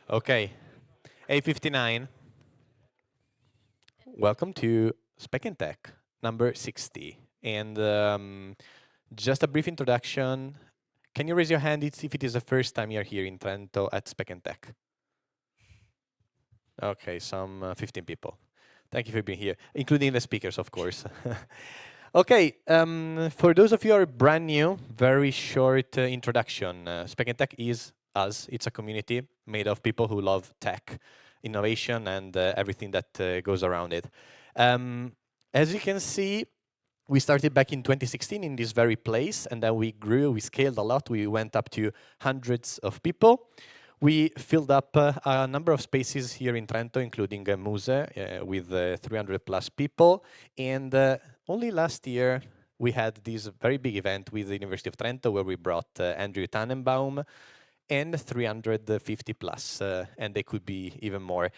Okay, 8:59. Welcome to Speck&Tech number 60. And just a brief introduction. Can you raise your hand if it is the first time you're here in Trento at Speck&Tech? Okay, some 15 people. Thank you for being here, including the speakers, of course. Okay, for those of you who are brand new, very short introduction. Speck&Tech is us. It's a community made of people who love tech, innovation, and everything that goes around it. As you can see, we started back in 2016 in this very place, and then we grew, we scaled a lot. We went up to hundreds of people. We filled up a number of spaces here in Trento, including Muse, with 300 plus people. And only last year, we had this very big event with the University of Trento, where we brought Andrew Tannenbaum and 350 plus, and they could be even more.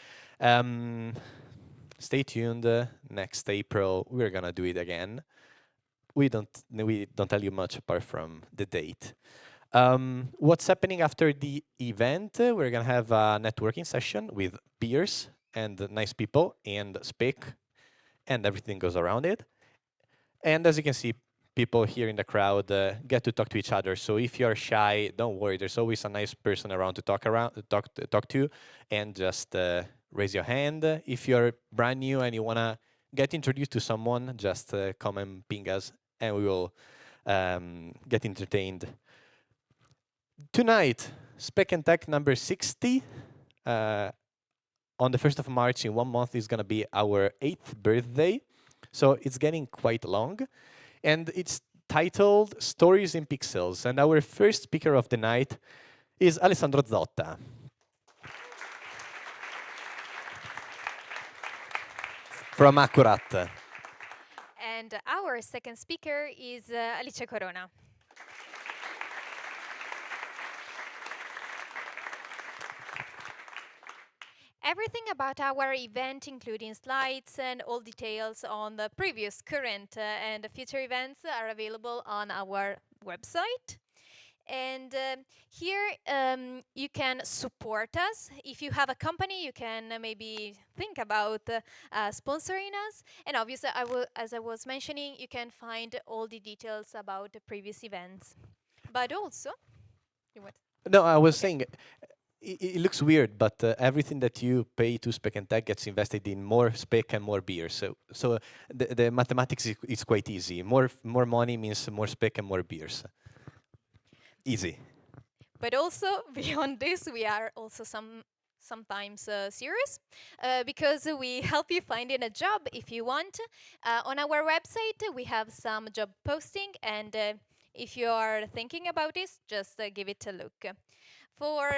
Stay tuned. Next April, we're gonna do it again. We don't tell you much apart from the date. What's happening after the event? We're gonna have a networking session with peers and nice people and Speak, and everything goes around it. And as you can see, people here in the crowd get to talk to each other. So if you're shy, don't worry. There's always a nice person around to talk to, and just raise your hand. If you're brand new and you wanna get introduced to someone, just come and ping us, and we will get entertained. Tonight, Speck&Tech number 60. On the 1st of March, in 1 month, is going to be our 8th birthday. So it's getting quite long. And it's titled Stories in Pixels. And our first speaker of the night is Alessandro Zotta. From Accurat. And our second speaker is Alice Corona. Everything about our event, including slides and all details on the previous, current, and future events, are available on our website. And here you can support us. If you have a company, you can maybe think about sponsoring us. And obviously, as I was mentioning, you can find all the details about the previous events. But also, you want? No, I was saying, it looks weird, but everything that you pay to Speck&Tech gets invested in more Speck and more beer. So the mathematics is quite easy. More money means more Speck and more beers. Easy. But also, beyond this, we are also sometimes serious because we help you finding a job if you want. On our website, we have some job posting, and if you are thinking about this, just give it a look. For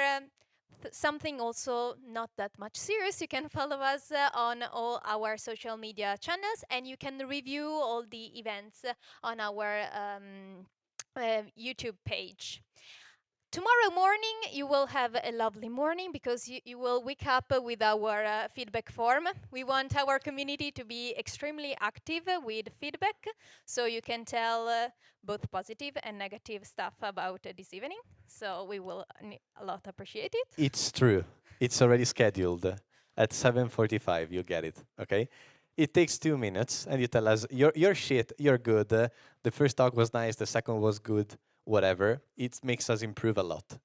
something also not that much serious, you can follow us on all our social media channels, and you can review all the events on our YouTube page. Tomorrow morning, you will have a lovely morning because you will wake up with our feedback form. We want our community to be extremely active with feedback, so you can tell both positive and negative stuff about this evening. So we will a lot appreciate it. It's true. It's already scheduled. At 7:45, you get it, okay? It takes 2 minutes, and you tell us, you're shit, you're good. The first talk was nice, the second was good, whatever. It makes us improve a lot.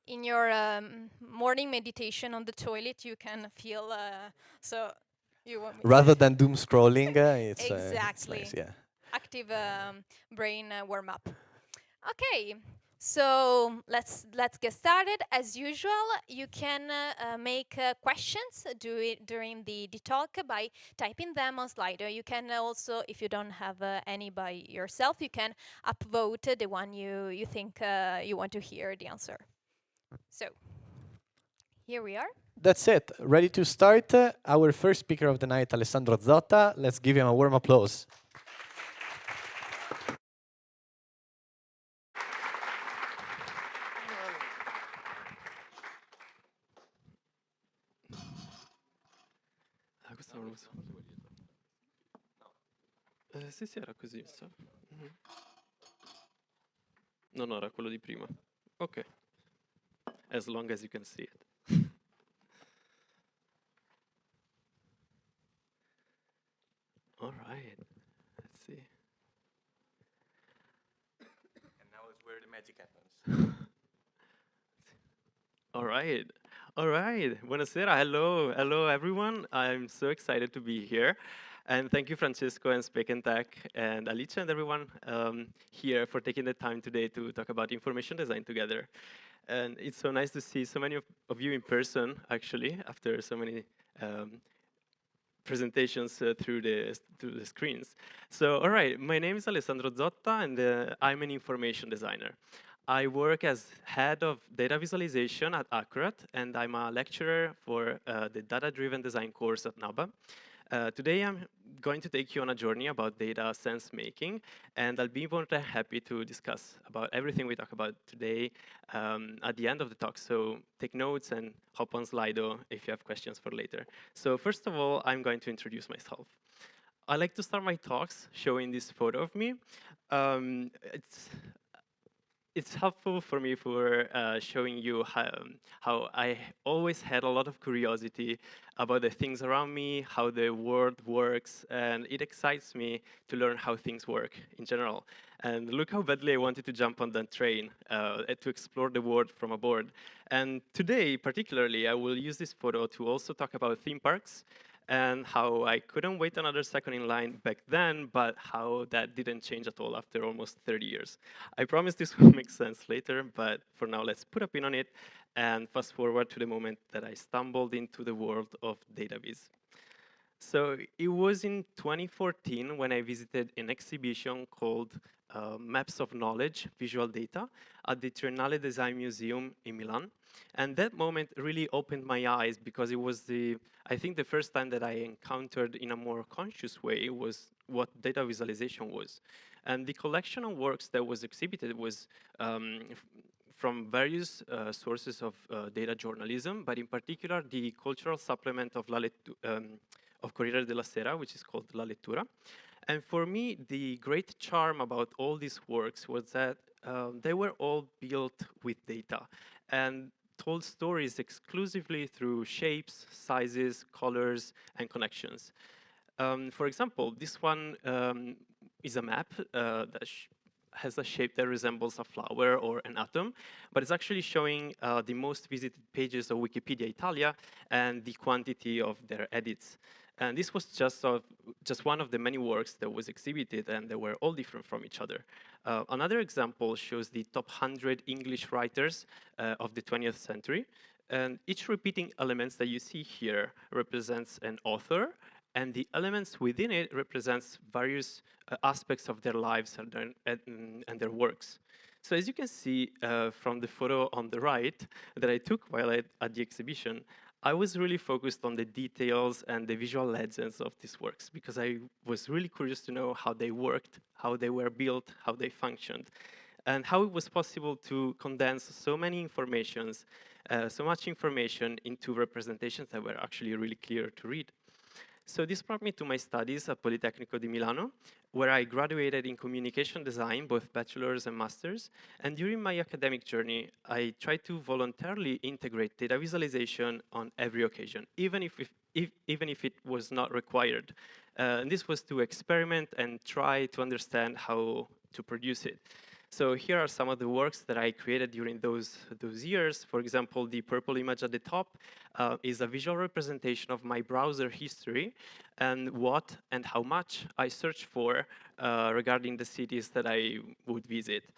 In your morning meditation on the toilet, you can feel so. You want me Rather than doom scrolling, it's exactly nice, yeah. active brain warm up. Okay, so let's get started. As usual, you can make questions during the talk by typing them on Slido. You can also, if you don't have any by yourself, you can upvote the one you think you want to hear the answer. So here we are. That's it. Ready to start? Our first speaker of the night, Alessandro Zotta. Let's give him a warm applause. Questo non lo so. Sì, sì, era così. No, no, era quello di prima. Ok. As long as you can see it. magic happens. All right. All right. Buonasera. Hello. Hello, everyone. I'm so excited to be here. And thank you, Francisco and Speck&Tech and Alicia and everyone here for taking the time today to talk about information design together. And it's so nice to see so many of you in person, actually, after so many um, presentations through the screens. So, all right, my name is Alessandro Zotta, and I'm an information designer. I work as head of data visualization at Accurate, and I'm a lecturer for the data-driven design course at NABA. Today, I'm going to take you on a journey about data sense making, and I'll be more than happy to discuss about everything we talk about today at the end of the talk. So take notes and hop on Slido if you have questions for later. So first of all, I'm going to introduce myself. I like to start my talks showing this photo of me. Um, it's it's helpful for me for showing you how I always had a lot of curiosity about the things around me, how the world works, and it excites me to learn how things work in general. And look how badly I wanted to jump on that train to explore the world from aboard. And today, particularly, I will use this photo to also talk about theme parks and how I couldn't wait another second in line back then, but how that didn't change at all after almost 30 years. I promise this will make sense later, but for now, let's put a pin on it and fast forward to the moment that I stumbled into the world of database. So it was in 2014 when I visited an exhibition called Maps of Knowledge, Visual Data at the Triennale Design Museum in Milan. And that moment really opened my eyes because it was I think the first time that I encountered in a more conscious way was what data visualization was. And the collection of works that was exhibited was from various sources of data journalism, but in particular the cultural supplement of of Corriere della Sera, which is called La Lettura. And for me, the great charm about all these works was that they were all built with data and told stories exclusively through shapes, sizes, colors, and connections. For example, this one is a map that has a shape that resembles a flower or an atom, but it's actually showing the most visited pages of Wikipedia Italia and the quantity of their edits. And this was just one of the many works that was exhibited, and they were all different from each other. Another example shows the top 100 English writers of the 20th century, and each repeating elements that you see here represents an author, and the elements within it represents various aspects of their lives and their works. So as you can see from the photo on the right that I took while at the exhibition, I was really focused on the details and the visual legends of these works because I was really curious to know how they worked, how they were built, how they functioned, and how it was possible to condense so much information into representations that were actually really clear to read. So this brought me to my studies at Politecnico di Milano, where I graduated in communication design, both bachelor's and master's. And during my academic journey, I tried to voluntarily integrate data visualization on every occasion, even if it was not required. And this was to experiment and try to understand how to produce it. So here are some of the works that I created during those years. For example, the purple image at the top is a visual representation of my browser history and what and how much I searched for regarding the cities that I would visit.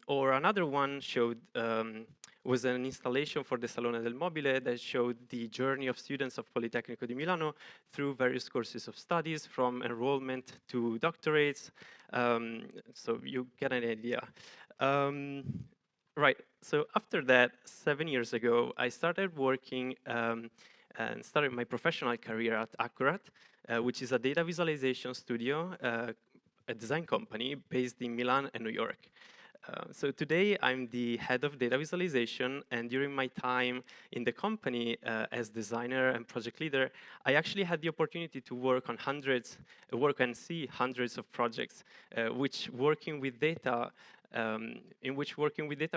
Or another one was an installation for the Salone del Mobile that showed the journey of students of Politecnico di Milano through various courses of studies, from enrollment to doctorates. So you get an idea. Right, so after that, 7 years ago, I started working and started my professional career at Accurate, which is a data visualization studio, a design company based in Milan and New York. So today, I'm the head of data visualization, and during my time in the company as designer and project leader, I actually had the opportunity to work and see hundreds of projects, in which working with data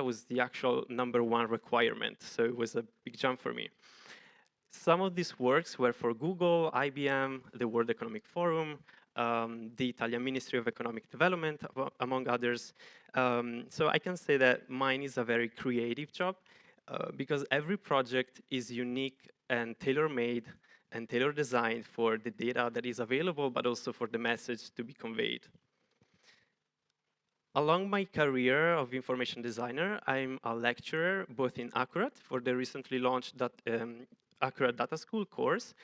was the actual #1 requirement. So it was a big jump for me. Some of these works were for Google, IBM, the World Economic Forum, the Italian Ministry of Economic Development, among others. So I can say that mine is a very creative job because every project is unique and tailor-made and tailor-designed for the data that is available, but also for the message to be conveyed. Along my career of information designer, I'm a lecturer both in Accurate for the recently launched Accurate Data School course,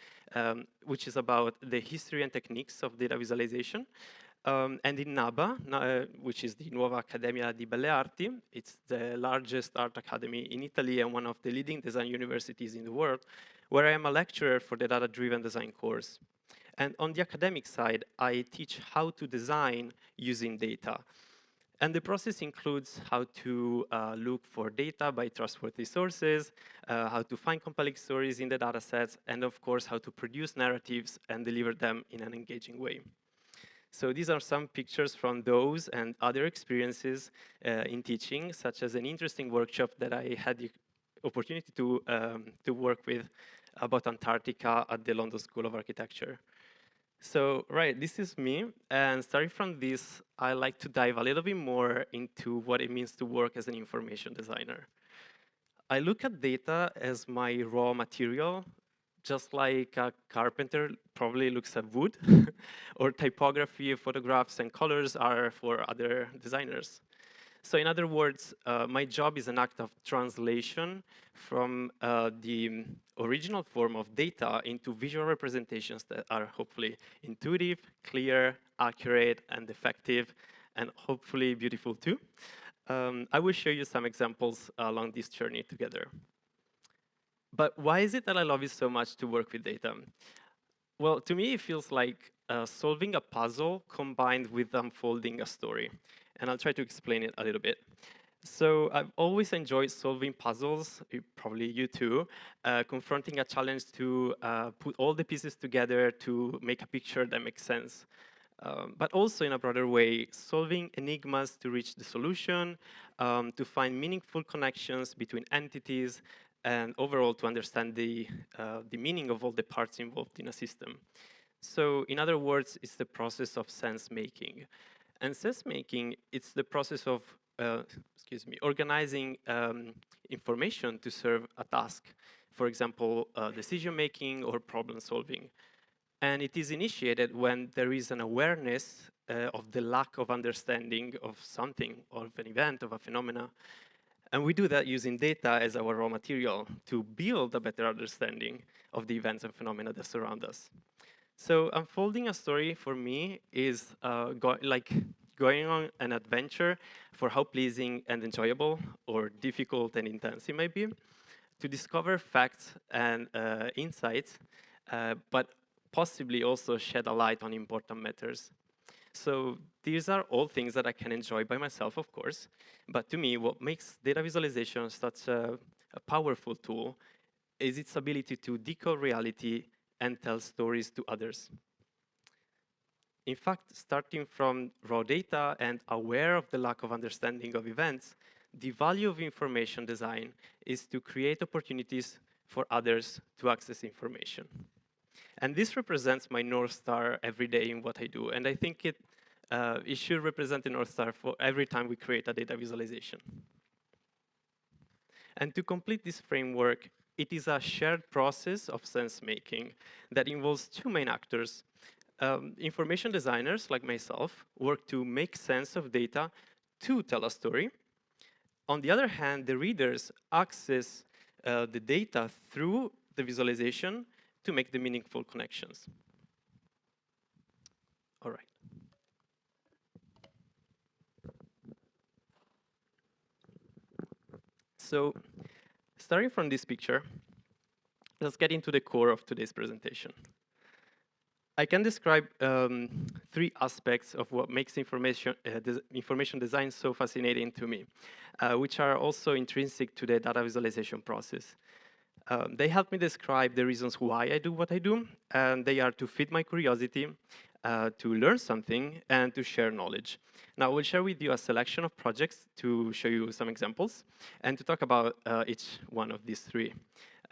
which is about the history and techniques of data visualization. And in NABA, which is the Nuova Accademia di Belle Arti, it's the largest art academy in Italy and one of the leading design universities in the world, where I am a lecturer for the data-driven design course. And on the academic side, I teach how to design using data. And the process includes how to look for data by trustworthy sources, how to find compelling stories in the data sets, and of course, how to produce narratives and deliver them in an engaging way. So these are some pictures from those and other experiences in teaching, such as an interesting workshop that I had the opportunity to work with about Antarctica at the London School of Architecture. So, right, this is me. And starting from this, I like to dive a little bit more into what it means to work as an information designer. I look at data as my raw material, just like a carpenter probably looks at wood, or typography, photographs, and colors are for other designers. So in other words, my job is an act of translation from the original form of data into visual representations that are hopefully intuitive, clear, accurate, and effective, and hopefully beautiful too. I will show you some examples along this journey together. But why is it that I love it so much to work with data? Well, to me, it feels like solving a puzzle combined with unfolding a story. And I'll try to explain it a little bit. So I've always enjoyed solving puzzles, probably you too, confronting a challenge to put all the pieces together to make a picture that makes sense. But also in a broader way, solving enigmas to reach the solution, to find meaningful connections between entities, and overall to understand the meaning of all the parts involved in a system. So in other words, it's the process of sense making. And sense making, it's the process of, organizing information to serve a task. For example, decision making or problem solving. And it is initiated when there is an awareness of the lack of understanding of something, of an event, of a phenomena. And we do that using data as our raw material to build a better understanding of the events and phenomena that surround us. So unfolding a story for me is like going on an adventure for how pleasing and enjoyable or difficult and intense it may be, to discover facts and insights, but possibly also shed a light on important matters. So these are all things that I can enjoy by myself, of course. But to me, what makes data visualization such a powerful tool is its ability to decode reality and tell stories to others. In fact, starting from raw data and aware of the lack of understanding of events, the value of information design is to create opportunities for others to access information. And this represents my North Star every day in what I do. And I think it should represent the North Star for every time we create a data visualization. And to complete this framework, it is a shared process of sense-making that involves two main actors. Information designers, like myself, work to make sense of data to tell a story. On the other hand, the readers access the data through the visualization to make the meaningful connections. All right. So starting from this picture, let's get into the core of today's presentation. I can describe three aspects of what makes information design so fascinating to me, which are also intrinsic to the data visualization process. They help me describe the reasons why I do what I do, and they are to feed my curiosity, to learn something, and to share knowledge. Now, I will share with you a selection of projects to show you some examples, and to talk about each one of these three.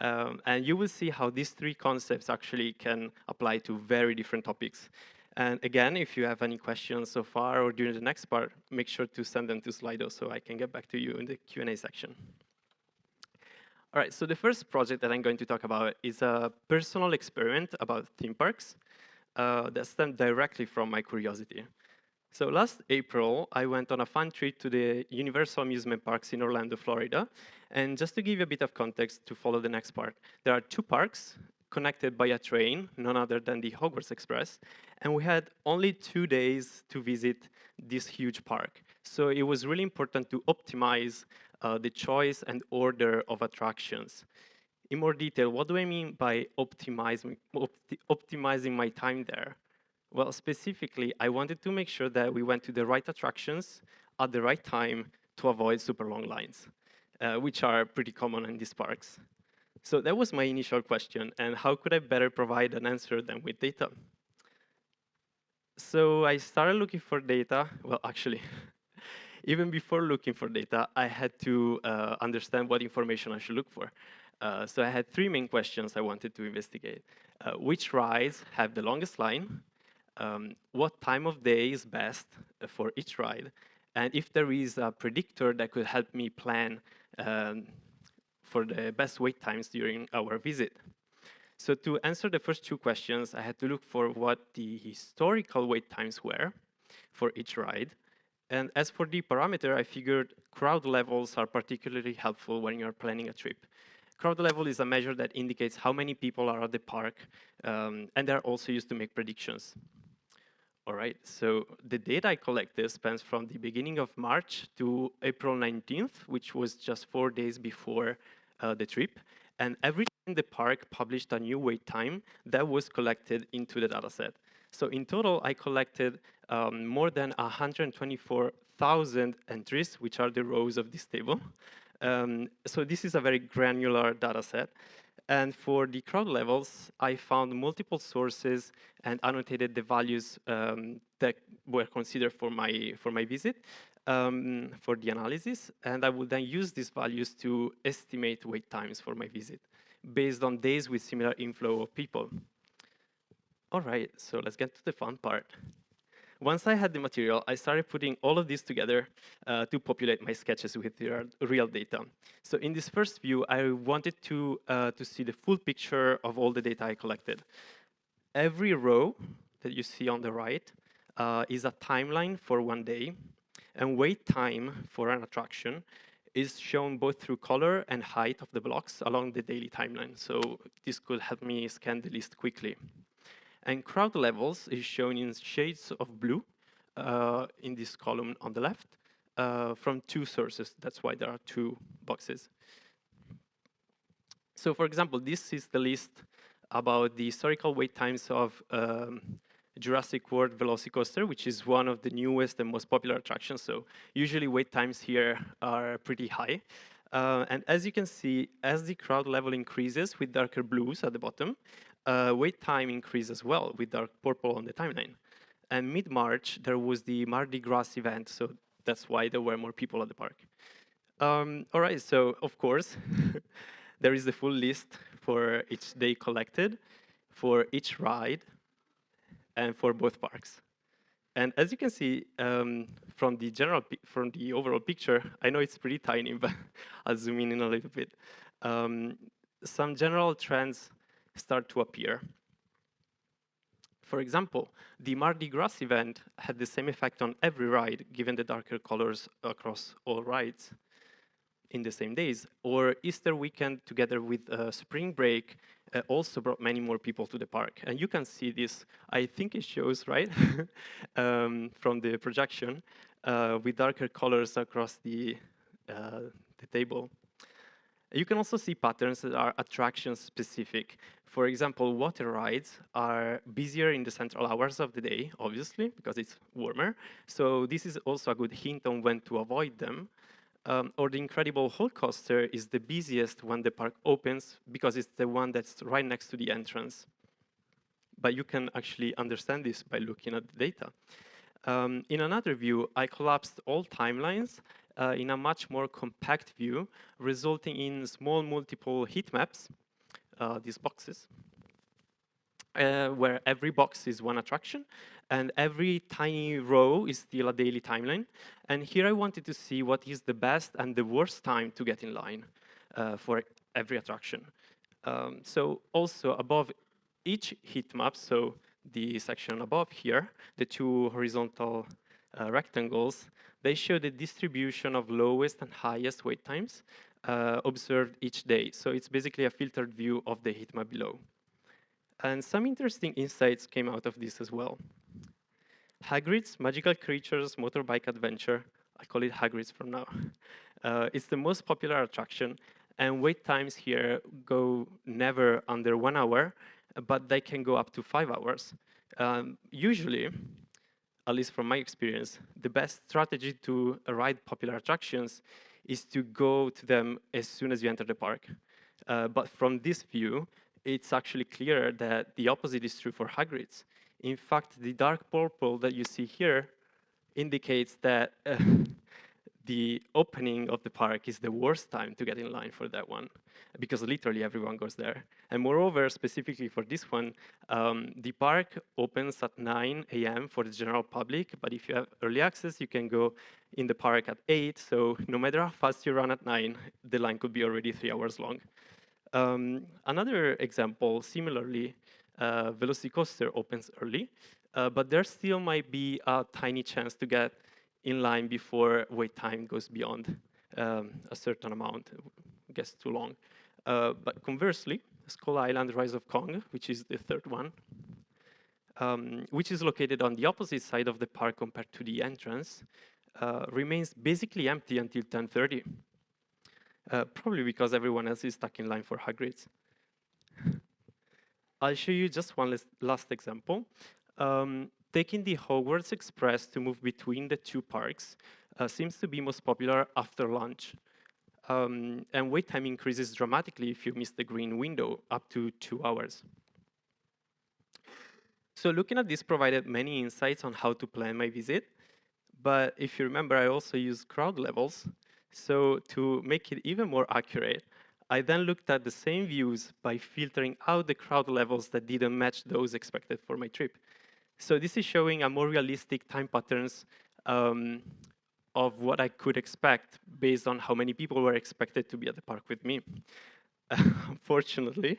And you will see how these three concepts actually can apply to very different topics. And again, if you have any questions so far or during the next part, make sure to send them to Slido so I can get back to you in the Q&A section. All right, so the first project that I'm going to talk about is a personal experiment about theme parks that stemmed directly from my curiosity. So last April, I went on a fun trip to the Universal Amusement Parks in Orlando, Florida. And just to give you a bit of context to follow the next part, there are 2 parks connected by a train, none other than the Hogwarts Express. And we had only 2 days to visit this huge park. So it was really important to optimize the choice and order of attractions. In more detail, what do I mean by optimizing my time there? Well, specifically, I wanted to make sure that we went to the right attractions at the right time to avoid super long lines, which are pretty common in these parks. So that was my initial question, and how could I better provide an answer than with data? So I started looking for data. Well, actually, even before looking for data, I had to understand what information I should look for. So I had 3 main questions I wanted to investigate. Which rides have the longest line? What time of day is best for each ride? And if there is a predictor that could help me plan for the best wait times during our visit. So to answer the first 2 questions, I had to look for what the historical wait times were for each ride. And as for the parameter, I figured crowd levels are particularly helpful when you're planning a trip. Crowd level is a measure that indicates how many people are at the park, and they're also used to make predictions. All right, so the data I collected spans from the beginning of March to April 19th, which was just 4 days before the trip. And every time the park published a new wait time, that was collected into the dataset. So in total, I collected more than 124,000 entries, which are the rows of this table. So this is a very granular dataset. And for the crowd levels, I found multiple sources and annotated the values that were considered for my visit for the analysis. And I would then use these values to estimate wait times for my visit based on days with similar inflow of people. All right, so let's get to the fun part. Once I had the material, I started putting all of this together to populate my sketches with real data. So in this first view, I wanted to see the full picture of all the data I collected. Every row that you see on the right is a timeline for 1 day, and wait time for an attraction is shown both through color and height of the blocks along the daily timeline. So this could help me scan the list quickly. And crowd levels is shown in shades of blue in this column on the left from 2 sources. That's why there are 2 boxes. So for example, this is the list about the historical wait times of Jurassic World Velocicoaster, which is one of the newest and most popular attractions. So usually wait times here are pretty high. And as you can see, as the crowd level increases with darker blues at the bottom, wait time increased as well with dark purple on the timeline. And mid-March, there was the Mardi Gras event, so that's why there were more people at the park. All right, so of course, there is the full list for each day collected, for each ride, and for both parks. And as you can see from the overall picture, I know it's pretty tiny, but I'll zoom in a little bit. Some general trends start to appear. For example, the Mardi Gras event had the same effect on every ride, given the darker colors across all rides in the same days. Or Easter weekend, together with spring break, also brought many more people to the park. And you can see this, I think it shows, right, from the projection, with darker colors across the table. You can also see patterns that are attraction specific. For example, water rides are busier in the central hours of the day, obviously, because it's warmer. So this is also a good hint on when to avoid them. Or the Incredible Hulk Coaster is the busiest when the park opens because it's the one that's right next to the entrance. But you can actually understand this by looking at the data. In another view, I collapsed all timelines in a much more compact view, resulting in small multiple heat maps, these boxes. where every box is one attraction, and every tiny row is still a daily timeline. And here I wanted to see what is the best and the worst time to get in line for every attraction. So also above each heat map, so the section above here, the two horizontal rectangles, they show the distribution of lowest and highest wait times observed each day. So it's basically a filtered view of the heat map below. And some interesting insights came out of this as well. Hagrid's Magical Creatures Motorbike Adventure, I call it Hagrid's from now. It's the most popular attraction, and wait times here go never under 1 hour, but they can go up to 5 hours. Usually, at least from my experience, the best strategy to ride popular attractions is to go to them as soon as you enter the park. But from this view, it's actually clear that the opposite is true for Hagrid's. In fact, the dark purple that you see here indicates that the opening of the park is the worst time to get in line for that one, because literally everyone goes there. And moreover, specifically for this one, the park opens at 9 a.m. for the general public, but if you have early access, you can go in the park at 8, so no matter how fast you run at 9, the line could be already 3 hours long. Another example, similarly, Velocicoaster opens early, but there still might be a tiny chance to get in line before wait time goes beyond a certain amount, gets too long. But conversely, Skull Island Rise of Kong, which is the third one, which is located on the opposite side of the park compared to the entrance, remains basically empty until 10:30. Probably because everyone else is stuck in line for Hagrid's. I'll show you just one last example. Taking the Hogwarts Express to move between the two parks seems to be most popular after lunch. And wait time increases dramatically if you miss the green window, up to 2 hours. So looking at this provided many insights on how to plan my visit. But if you remember, I also used crowd levels. So to make it even more accurate, I then looked at the same views by filtering out the crowd levels that didn't match those expected for my trip. So this is showing a more realistic time patterns of what I could expect based on how many people were expected to be at the park with me. Unfortunately,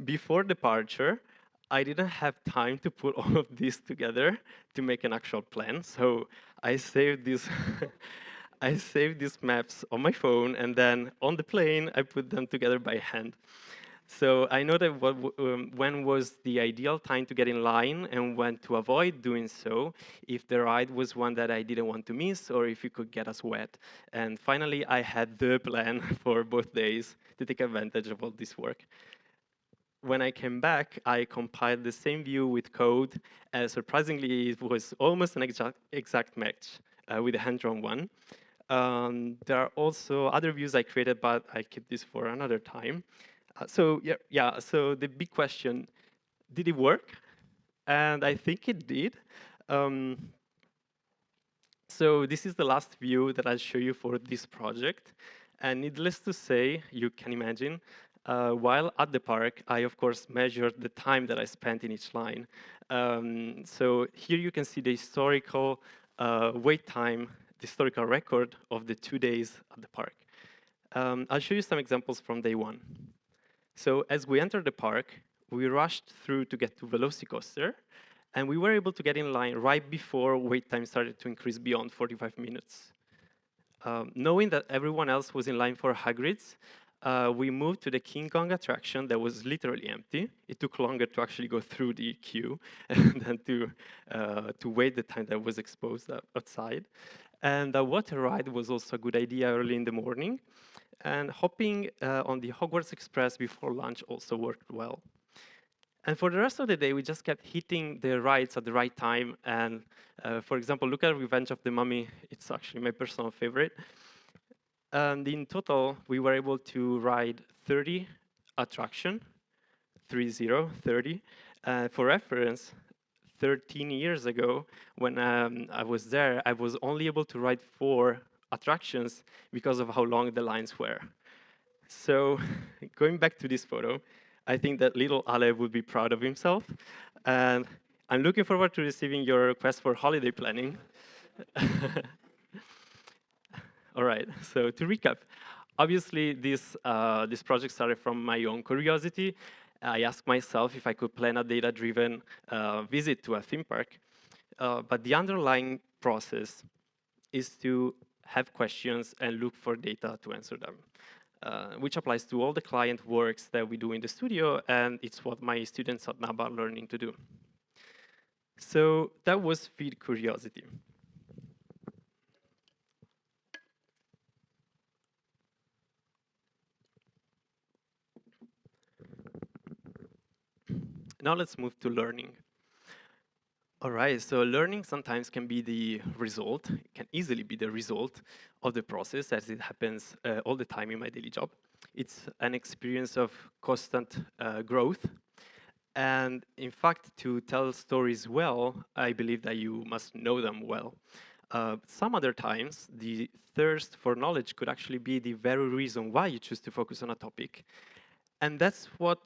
before departure, I didn't have time to put all of this together to make an actual plan. So I saved this I saved these maps on my phone, and then on the plane, I put them together by hand. So I know that when was the ideal time to get in line and when to avoid doing so, if the ride was one that I didn't want to miss or if it could get us wet. And finally, I had the plan for both days to take advantage of all this work. When I came back, I compiled the same view with code, and surprisingly, it was almost an exact match with a hand-drawn one. There are also other views I created, but I keep this for another time. So the big question, did it work? And I think it did. So this is the last view that I'll show you for this project. And needless to say, you can imagine, while at the park, I, of course, measured the time that I spent in each line. So here you can see the historical wait time, the historical record of the 2 days at the park. I'll show you some examples from day one. So as we entered the park, we rushed through to get to Velocicoaster, and we were able to get in line right before wait time started to increase beyond 45 minutes. Knowing that everyone else was in line for Hagrid's, we moved to the King Kong attraction that was literally empty. It took longer to actually go through the queue than to wait the time that was exposed outside. And the water ride was also a good idea early in the morning. And hopping on the Hogwarts Express before lunch also worked well. And for the rest of the day, we just kept hitting the rides at the right time. And for example, look at Revenge of the Mummy. It's actually my personal favorite. And in total, we were able to ride 30 attraction, 30. For reference, 13 years ago, when I was there, I was only able to ride 4 attractions because of how long the lines were. So going back to this photo, I think that little Ale would be proud of himself. And I'm looking forward to receiving your request for holiday planning. All right, so to recap, obviously this project started from my own curiosity. I asked myself if I could plan a data-driven visit to a theme park. But the underlying process is to have questions and look for data to answer them, which applies to all the client works that we do in the studio, and it's what my students at NABA are learning to do. So that was feed curiosity. Now let's move to learning. All right, so learning sometimes can be the result, it can easily be the result of the process, as it happens all the time in my daily job. It's an experience of constant growth. And in fact, to tell stories well, I believe that you must know them well. Some other times, the thirst for knowledge could actually be the very reason why you choose to focus on a topic. And that's what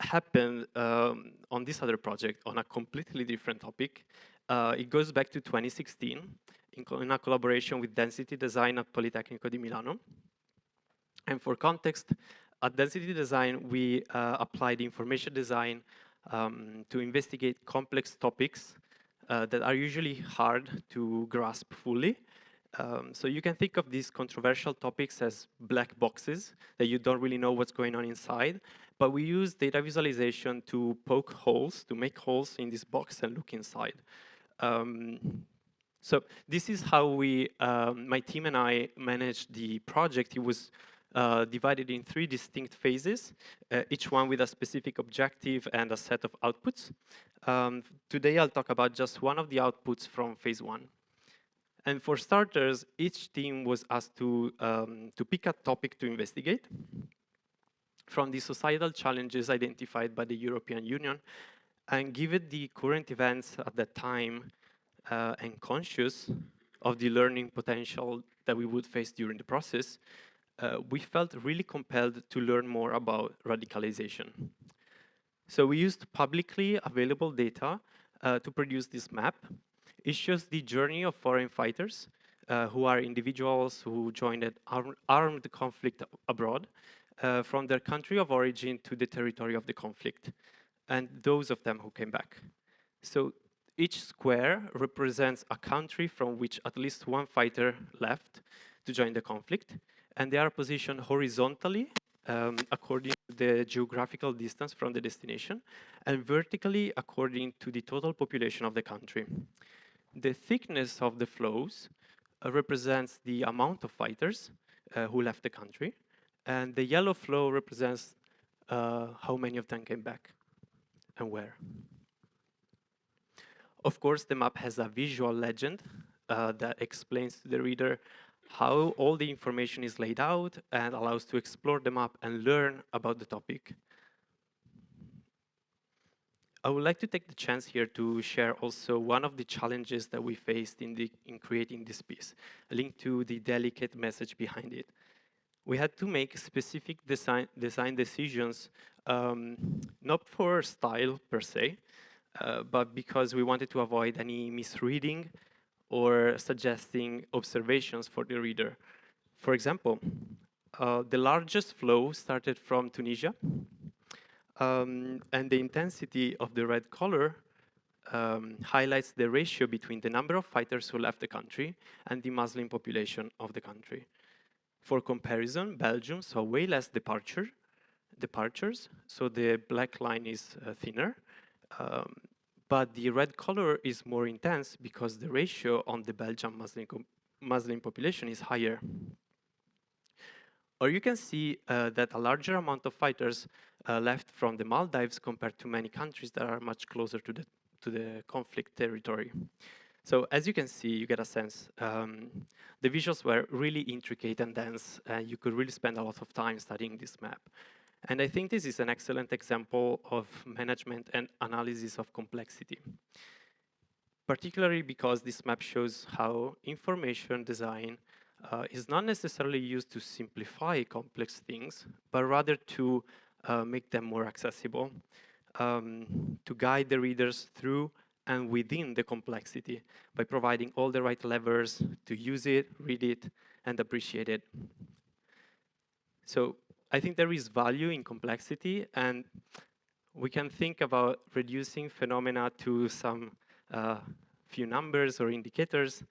happened on this other project on a completely different topic. It goes back to 2016 in a collaboration with Density Design at Politecnico di Milano. And for context, at Density Design, we applied information design to investigate complex topics that are usually hard to grasp fully. So you can think of these controversial topics as black boxes that you don't really know what's going on inside, but we use data visualization to poke holes, to make holes in this box and look inside. So this is how we, my team and I managed the project. It was divided in 3 distinct phases, each one with a specific objective and a set of outputs. Today I'll talk about just one of the outputs from phase 1. And for starters, each team was asked to pick a topic to investigate from the societal challenges identified by the European Union, and given the current events at that time and conscious of the learning potential that we would face during the process, we felt really compelled to learn more about radicalization. So we used publicly available data to produce this map. It shows the journey of foreign fighters who are individuals who joined an armed conflict abroad from their country of origin to the territory of the conflict, and those of them who came back. So each square represents a country from which at least one fighter left to join the conflict, and they are positioned horizontally according to the geographical distance from the destination, and vertically according to the total population of the country. The thickness of the flows represents the amount of fighters who left the country, and the yellow flow represents how many of them came back and where. Of course, the map has a visual legend that explains to the reader how all the information is laid out and allows to explore the map and learn about the topic. I would like to take the chance here to share also one of the challenges that we faced in creating this piece, linked to the delicate message behind it. We had to make specific design decisions, not for style per se, but because we wanted to avoid any misreading or suggesting observations for the reader. For example, the largest flow started from Tunisia, and the intensity of the red color highlights the ratio between the number of fighters who left the country and the Muslim population of the country. For comparison, Belgium saw way less departures, so the black line is thinner, but the red color is more intense because the ratio on the Belgian Muslim population is higher. Or you can see that a larger amount of fighters left from the Maldives compared to many countries that are much closer to the conflict territory. So as you can see, you get a sense. The visuals were really intricate and dense, and you could really spend a lot of time studying this map. And I think this is an excellent example of management and analysis of complexity, particularly because this map shows how information design is not necessarily used to simplify complex things, but rather to make them more accessible, to guide the readers through and within the complexity by providing all the right levers to use it, read it, and appreciate it. So I think there is value in complexity, and we can think about reducing phenomena to some few numbers or indicators,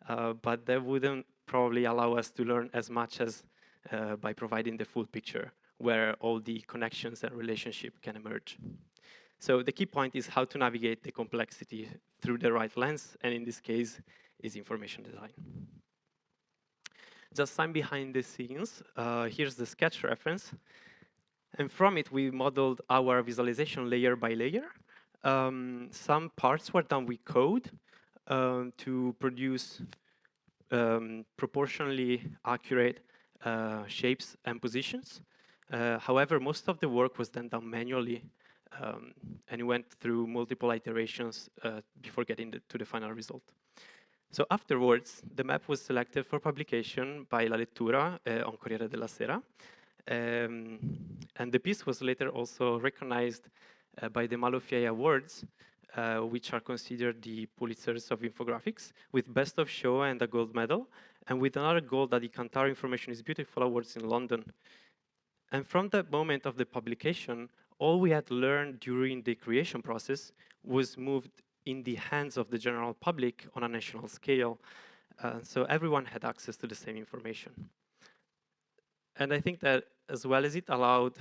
but that wouldn't probably allow us to learn as much as by providing the full picture, where all the connections and relationship can emerge. So the key point is how to navigate the complexity through the right lens, and in this case, is information design. Just some behind the scenes. Here's the sketch reference. And from it, we modeled our visualization layer by layer. Some parts were done with code to produce proportionally accurate shapes and positions. However, most of the work was then done manually, and it went through multiple iterations before getting to the final result. So afterwards, the map was selected for publication by La Lettura on Corriere della Sera. And the piece was later also recognized by the Malofei Awards, which are considered the Pulitzers of infographics, with Best of Show and a gold medal, and with another gold at the Kantar Information is Beautiful Awards in London. And from that moment of the publication, all we had learned during the creation process was moved in the hands of the general public on a national scale. So everyone had access to the same information. And I think that as well as it allowed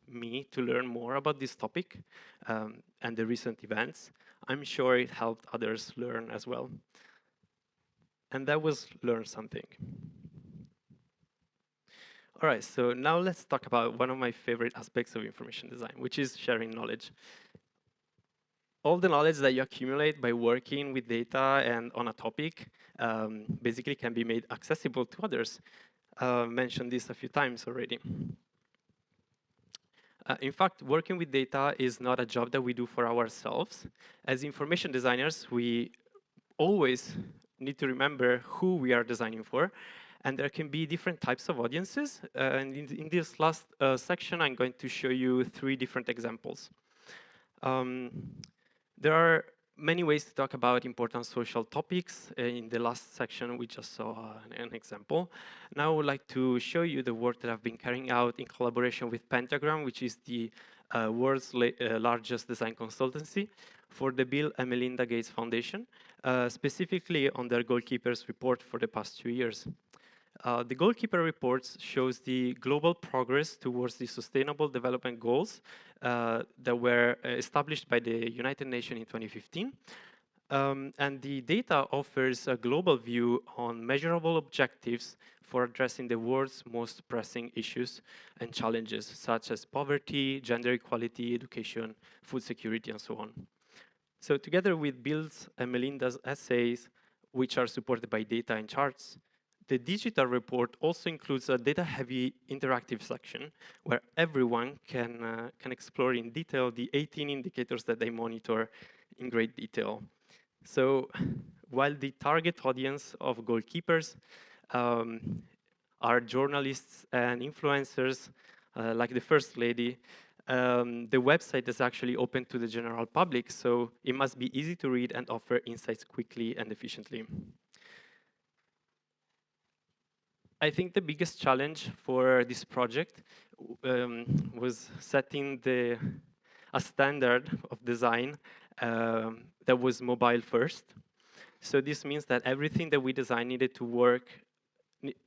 me to learn more about this topic and the recent events, I'm sure it helped others learn as well. And that was learn something. All right, so now let's talk about one of my favorite aspects of information design, which is sharing knowledge. All the knowledge that you accumulate by working with data and on a topic basically can be made accessible to others. Mentioned this a few times already. In fact, working with data is not a job that we do for ourselves. As information designers, we always need to remember who we are designing for. And there can be different types of audiences. And in this last section, I'm going to show you 3 different examples. There are many ways to talk about important social topics. In the last section, we just saw an example. Now I would like to show you the work that I've been carrying out in collaboration with Pentagram, which is the world's largest design consultancy, for the Bill and Melinda Gates Foundation, specifically on their Goalkeepers report for the past 2 years. The Goalkeeper reports shows the global progress towards the Sustainable Development Goals that were established by the United Nations in 2015. And the data offers a global view on measurable objectives for addressing the world's most pressing issues and challenges, such as poverty, gender equality, education, food security, and so on. So together with Bill's and Melinda's essays, which are supported by data and charts, the digital report also includes a data-heavy interactive section where everyone can explore in detail the 18 indicators that they monitor in great detail. So while the target audience of goalkeepers are journalists and influencers, like the First Lady, the website is actually open to the general public, so it must be easy to read and offer insights quickly and efficiently. I think the biggest challenge for this project was setting a standard of design that was mobile first. So this means that everything that we designed needed to work,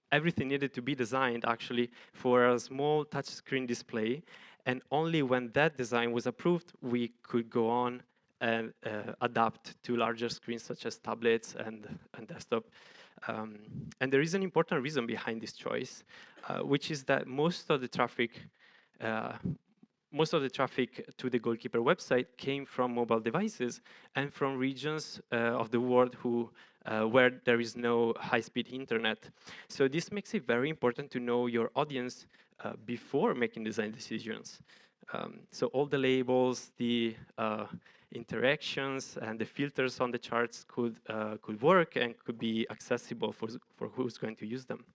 everything needed to be designed actually for a small touchscreen display. And only when that design was approved, we could go on and adapt to larger screens such as tablets and desktop. And there is an important reason behind this choice, which is that most of the traffic to the Goalkeeper website came from mobile devices and from regions of the world where there is no high-speed internet. So this makes it very important to know your audience before making design decisions. So all the labels, the interactions, and the filters on the charts could work and could be accessible for who's going to use them.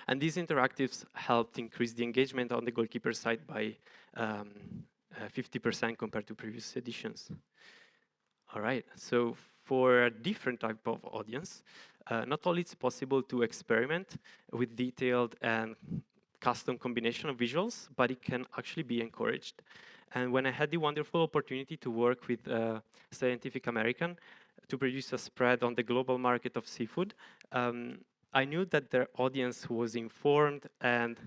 And these interactives helped increase the engagement on the goalkeeper side by 50% compared to previous editions. All right, so for a different type of audience, not only it's possible to experiment with detailed and custom combination of visuals, but it can actually be encouraged. And when I had the wonderful opportunity to work with Scientific American to produce a spread on the global market of seafood, I knew that their audience was informed and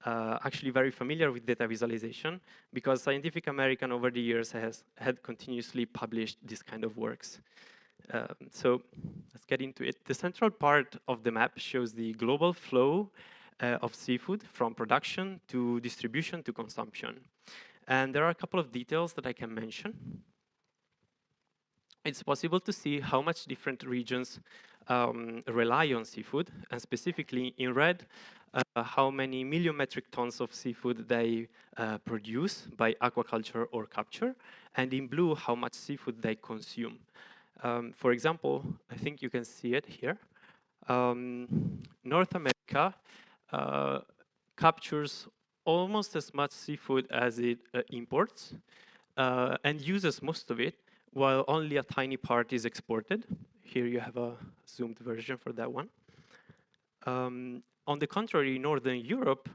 actually very familiar with data visualization, because Scientific American over the years had continuously published this kind of works. So let's get into it. The central part of the map shows the global flow of seafood from production to distribution to consumption. And there are a couple of details that I can mention. It's possible to see how much different regions rely on seafood, and specifically in red, how many million metric tons of seafood they produce by aquaculture or capture, and in blue, how much seafood they consume. For example, I think you can see it here. North America captures almost as much seafood as it imports and uses most of it, while only a tiny part is exported. Here you have a zoomed version for that one. On the contrary, Northern Europe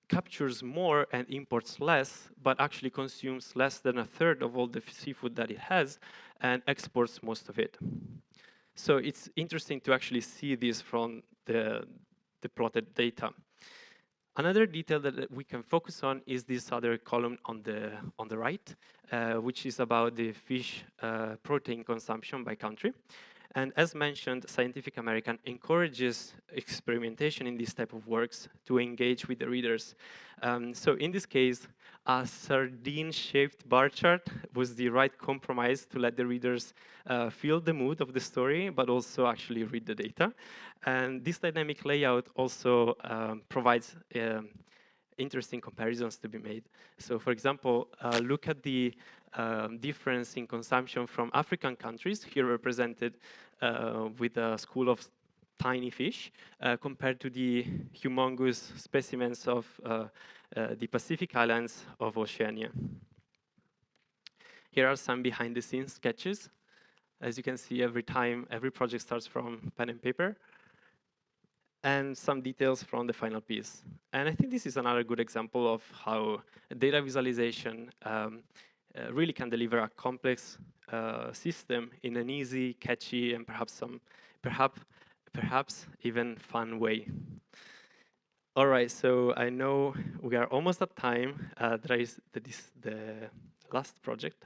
captures more and imports less, but actually consumes less than a third of all the seafood that it has and exports most of it. So it's interesting to actually see this from the plotted data. Another detail that we can focus on is this other column on the right, which is about the fish protein consumption by country. And as mentioned, Scientific American encourages experimentation in this type of works to engage with the readers. So in this case, a sardine-shaped bar chart was the right compromise to let the readers feel the mood of the story, but also actually read the data. And this dynamic layout also provides interesting comparisons to be made. So for example, look at the difference in consumption from African countries, here represented with a school of tiny fish, compared to the humongous specimens of the Pacific Islands of Oceania. Here are some behind-the-scenes sketches. As you can see, every project starts from pen and paper, and some details from the final piece. And I think this is another good example of how data visualization really can deliver a complex system in an easy, catchy, and perhaps even fun way. All right, so I know we are almost at time. That is the last project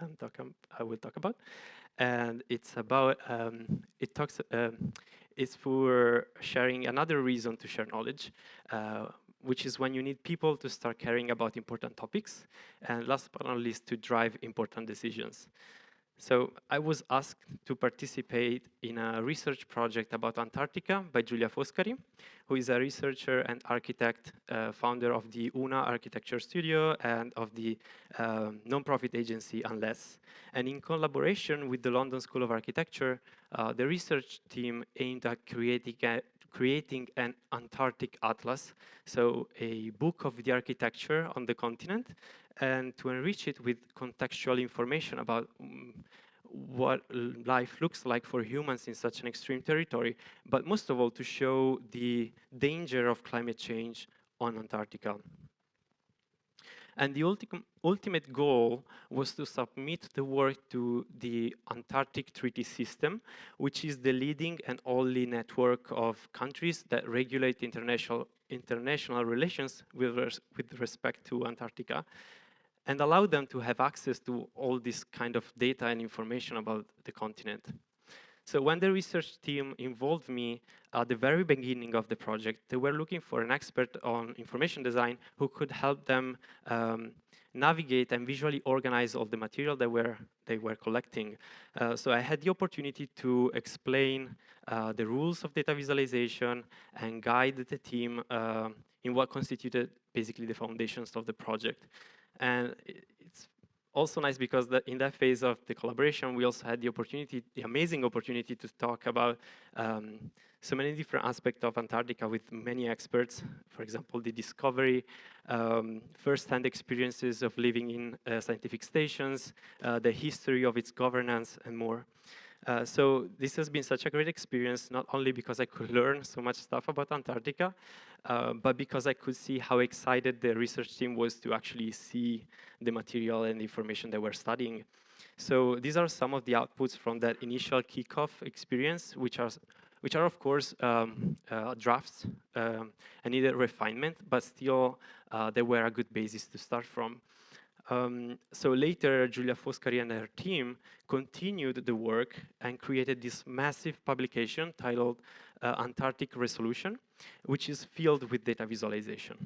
I will talk about, and it's about it's for sharing another reason to share knowledge, which is when you need people to start caring about important topics, and last but not least, to drive important decisions. So I was asked to participate in a research project about Antarctica by Giulia Foscari, who is a researcher and architect, founder of the Una Architecture Studio and of the non-profit agency Unless. And in collaboration with the London School of Architecture, the research team aimed at creating an Antarctic atlas, so a book of the architecture on the continent, and to enrich it with contextual information about what life looks like for humans in such an extreme territory, but most of all to show the danger of climate change on Antarctica. And the ultimate goal was to submit the work to the Antarctic Treaty System, which is the leading and only network of countries that regulate international relations with respect to Antarctica, and allow them to have access to all this kind of data and information about the continent. So when the research team involved me at the very beginning of the project, they were looking for an expert on information design who could help them navigate and visually organize all the material that they were collecting. So I had the opportunity to explain the rules of data visualization and guide the team in what constituted basically the foundations of the project. And it's also nice because in that phase of the collaboration, we also had the opportunity, the amazing opportunity to talk about so many different aspects of Antarctica with many experts. For example, the discovery, first-hand experiences of living in scientific stations, the history of its governance, and more. So this has been such a great experience, not only because I could learn so much stuff about Antarctica, but because I could see how excited the research team was to actually see the material and the information that we're studying. So these are some of the outputs from that initial kickoff experience, which are of course drafts and needed refinement, but still they were a good basis to start from. So later, Giulia Foscari and her team continued the work and created this massive publication titled Antarctic Resolution, which is filled with data visualization.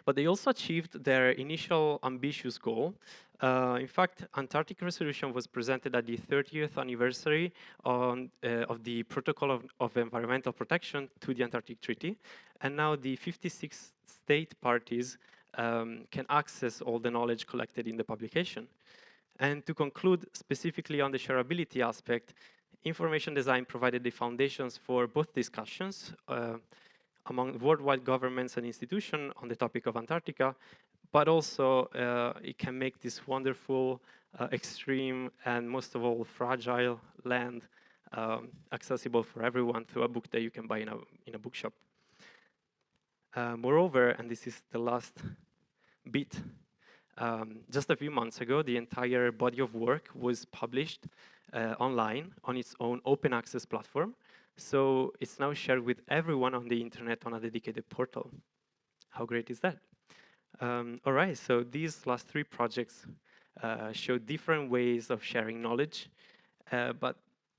But they also achieved their initial ambitious goal. In fact, Antarctic Resolution was presented at the 30th anniversary of the Protocol of Environmental Protection to the Antarctic Treaty. And now the 56 state parties can access all the knowledge collected in the publication. And to conclude specifically on the shareability aspect, information design provided the foundations for both discussions among worldwide governments and institutions on the topic of Antarctica, but also it can make this wonderful, extreme, and most of all, fragile land accessible for everyone through a book that you can buy in a bookshop. Moreover, and this is the last bit, just a few months ago, the entire body of work was published online on its own open access platform. So it's now shared with everyone on the internet on a dedicated portal. How great is that? All right, so these last three projects show different ways of sharing knowledge, but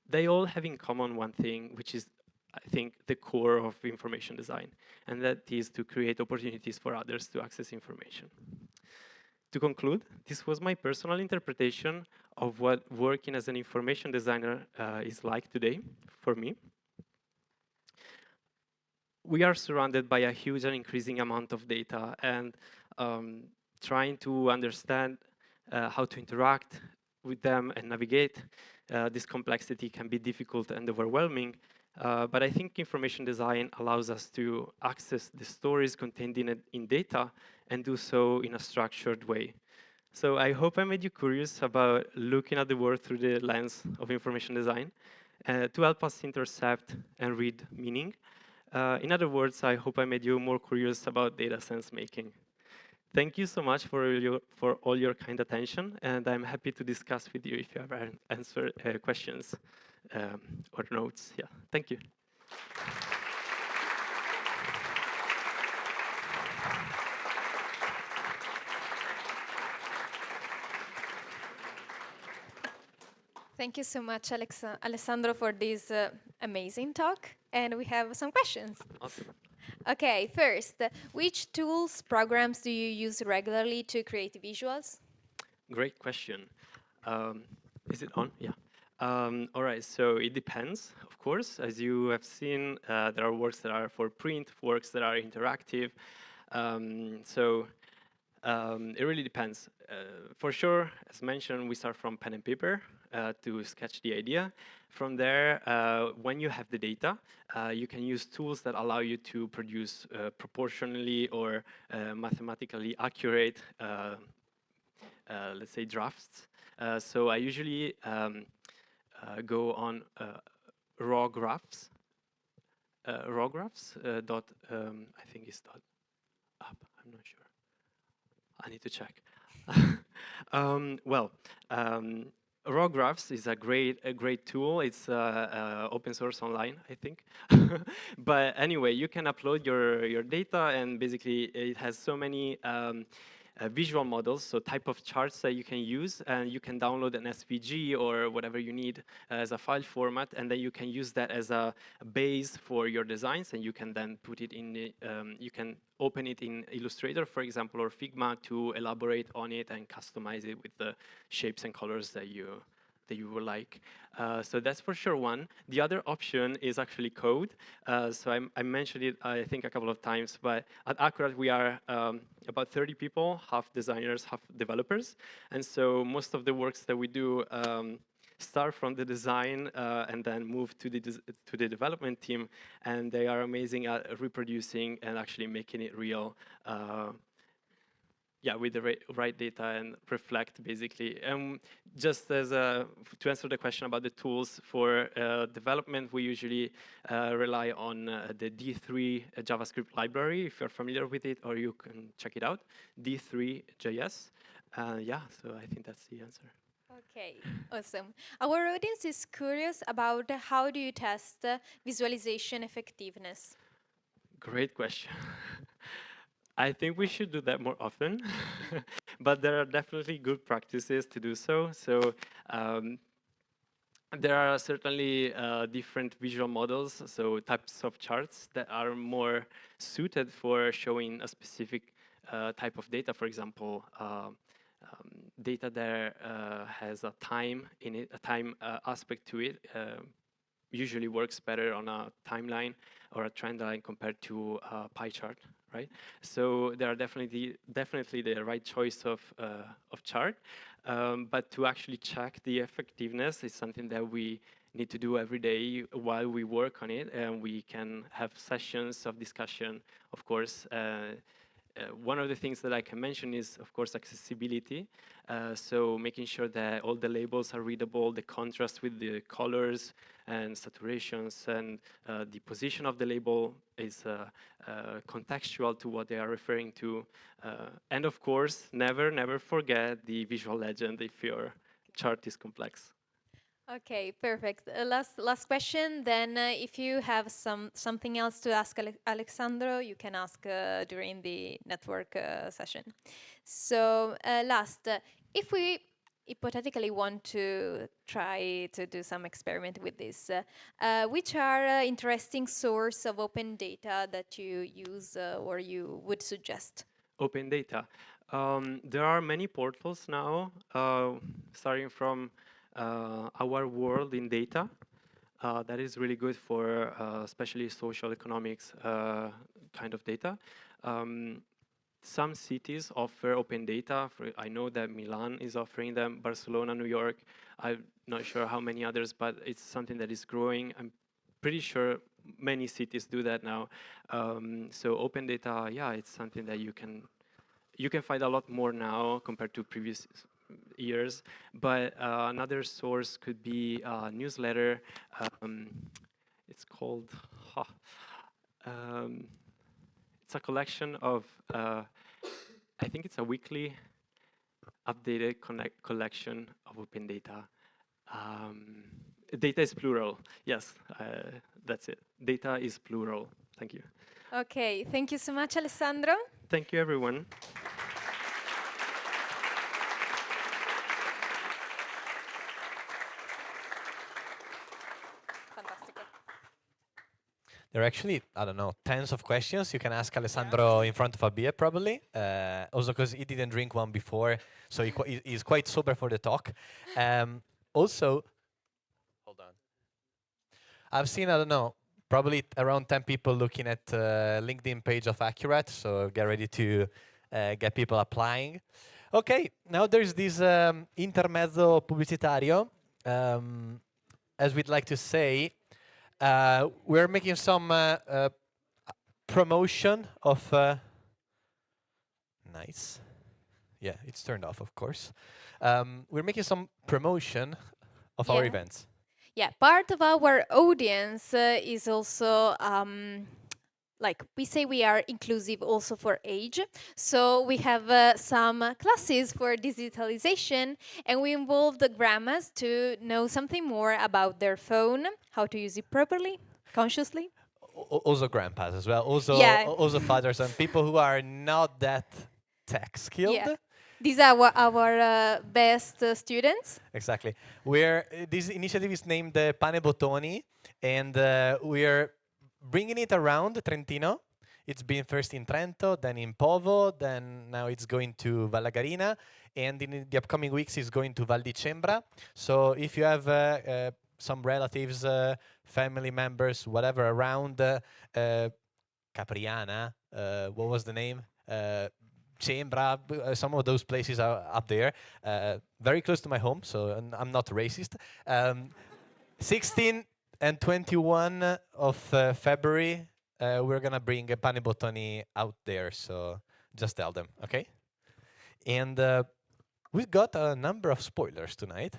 they all have in common one thing, which is, I think, the core of information design, and that is to create opportunities for others to access information. To conclude, this was my personal interpretation of what working as an information designer is like today for me. We are surrounded by a huge and increasing amount of data, and trying to understand how to interact with them and navigate this complexity can be difficult and overwhelming. But I think information design allows us to access the stories contained in data and do so in a structured way. So I hope I made you curious about looking at the world through the lens of information design to help us intercept and read meaning. In other words, I hope I made you more curious about data sense making. Thank you so much for all your kind attention, and I'm happy to discuss with you if you ever answer questions or notes. Yeah, thank you. Thank you so much, Alessandro, for this amazing talk. And we have some questions. Awesome. Okay, first, which tools, programs do you use regularly to create visuals? Great question. Is it on? Yeah. All right, so it depends, of course. As you have seen, there are works that are for print, works that are interactive. It really depends. For sure, as mentioned, we start from pen and paper to sketch the idea. From there, when you have the data, you can use tools that allow you to produce proportionally or mathematically accurate, let's say, drafts. So I usually go on raw graphs. Raw graphs dot, I think it's dot up. I'm not sure. I need to check. Raw graphs is a great tool. It's open source online, I think. But anyway, you can upload your data, and basically it has so many visual models, so type of charts that you can use, and you can download an SVG or whatever you need as a file format, and then you can use that as a base for your designs, and you can then put it in the, you can open it in Illustrator, for example, or Figma to elaborate on it and customize it with the shapes and colors that that you would like. So that's for sure one. The other option is actually code. So I mentioned it, I think, a couple of times, but at Accurate we are about 30 people, half designers, half developers. And so most of the works that we do start from the design and then move to the development team, and they are amazing at reproducing and actually making it real. Yeah, with the right data and reflect, basically. Just as to answer the question about the tools for development, we usually rely on the D3 JavaScript library, if you're familiar with it, or you can check it out, D3.js. Yeah, so I think that's the answer. Okay, awesome. Our audience is curious about how do you test visualization effectiveness? Great question. I think we should do that more often, but there are definitely good practices to do so. So there are certainly different visual models, so types of charts that are more suited for showing a specific type of data. For example, data there has a time in it, a time aspect to it. Usually works better on a timeline or a trend line compared to a pie chart, right? So there are definitely the right choice of chart, but to actually check the effectiveness is something that we need to do every day while we work on it, and we can have sessions of discussion, of course. One of the things that I can mention is, of course, accessibility. So making sure that all the labels are readable, the contrast with the colors and saturations, and the position of the label is contextual to what they are referring to. And of course, never forget the visual legend if your chart is complex. Okay, perfect. Last question. Then, if you have something else to ask Alessandro, you can ask during the network session. So, if we hypothetically want to try to do some experiment with this, which are interesting source of open data that you use or you would suggest? Open data. There are many portals now, starting from our world in data. That is really good for especially social economics kind of data. Some cities offer open data. I know that Milan is offering them, Barcelona, New York. I'm not sure how many others, but it's something that is growing. I'm pretty sure many cities do that now. So open data, yeah, it's something that you can find a lot more now compared to previous years. But another source could be a newsletter. It's called, it's a collection of, I think it's a weekly updated collection of open data. Data is plural. Yes, that's it. Data is plural. Thank you. Okay, thank you so much, Alessandro. Thank you, everyone. Fantastico. There are actually, I don't know, tens of questions you can ask Alessandro in front of a beer, probably. Also, because he didn't drink one before, so he's quite sober for the talk. Also, hold on. I've seen, I don't know, probably around 10 people looking at LinkedIn page of Accurate, so get ready to get people applying. Okay, now there's this intermezzo pubblicitario. As we'd like to say, we're making some promotion of... nice. Yeah, it's turned off, of course. We're making some promotion of our events. Yeah, part of our audience is also like we say we are inclusive also for age. So we have some classes for digitalization, and we involve the grandmas to know something more about their phone, how to use it properly, consciously. Also grandpas as well. Also, Yeah. also fathers and people who are not that tech skilled. Yeah. These are our best students. Exactly. This initiative is named Pane Bottoni, and we're bringing it around Trentino. It's been first in Trento, then in Povo, then now it's going to Vallagarina, and in the upcoming weeks he's going to Val di Cembra. So if you have some relatives, family members, whatever around Capriana, what was the name? Cembra, some of those places are up there, very close to my home, so I'm not racist. 16 and 21 of February, we're gonna bring Pane Bottoni out there, so just tell them, okay? And we've got a number of spoilers tonight.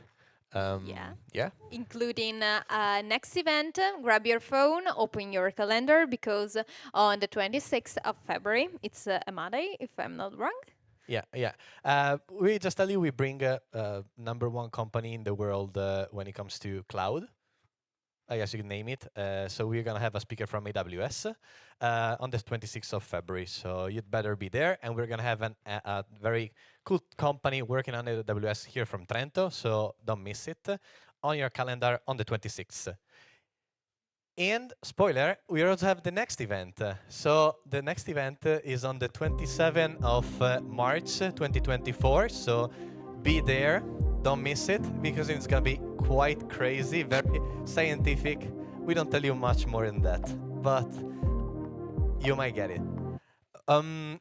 Yeah. Yeah. Including next event, grab your phone, open your calendar, because on the 26th of February, it's a Monday, if I'm not wrong. Yeah, yeah. We just tell you we bring #1 company in the world when it comes to cloud. I guess you can name it. So we're gonna have a speaker from AWS on the 26th of February. So you'd better be there. And we're gonna have a very cool company working on AWS here from Trento. So don't miss it on your calendar on the 26th. And spoiler, we also have the next event. So the next event is on the 27th of March 2024. So be there, don't miss it, because it's gonna be quite crazy, very scientific. We don't tell you much more than that, but you might get it. And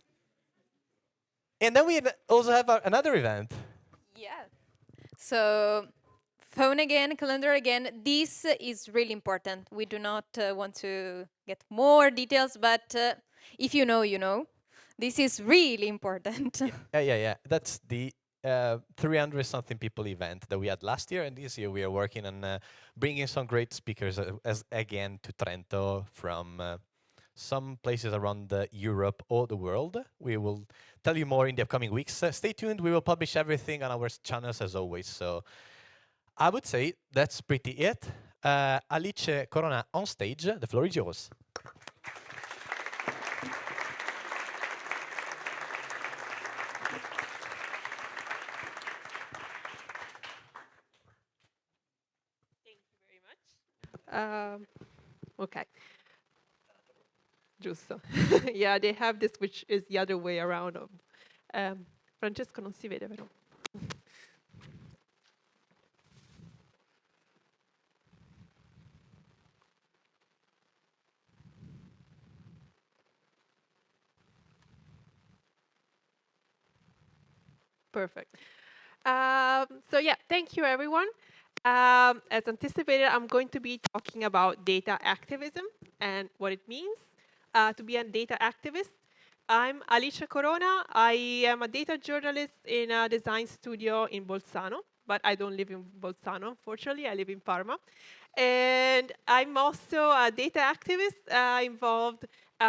then we also have another event. Yeah. So phone again, calendar again. This is really important. We do not want to get more details, but if you know, you know. This is really important. Yeah. That's the 300 something people event that we had last year, and this year we are working on bringing some great speakers as again to Trento from some places around Europe or the world. We will tell you more in the upcoming weeks. Stay tuned. We will publish everything on our channels as always. So I would say that's pretty it. Alice Corona on stage. The floor is yours. Okay. Giusto. Yeah, they have this, which is the other way around. Francesco non si vede, però. Perfect. So yeah, thank you, everyone. As anticipated, I'm going to be talking about data activism and what it means to be a data activist. I'm Alicia Corona. I am a data journalist in a design studio in Bolzano, but I don't live in Bolzano, unfortunately. I live in Parma. And I'm also a data activist involved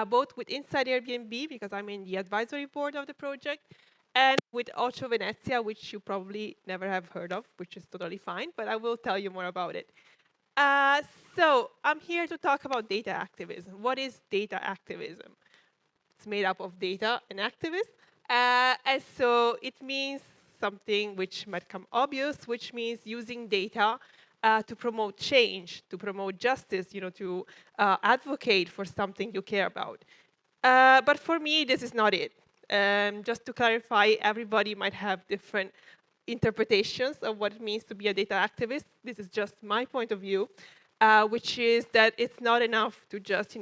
both with Inside Airbnb, because I'm in the advisory board of the project, and with Ocho Venezia, which you probably never have heard of, which is totally fine, but I will tell you more about it. So I'm here to talk about data activism. What is data activism? It's made up of data and activists. And so it means something which might come obvious, which means using data to promote change, to promote justice, to advocate for something you care about. But for me, this is not it. Just to clarify, everybody might have different interpretations of what it means to be a data activist. This is just my point of view, which is that it's not enough to just,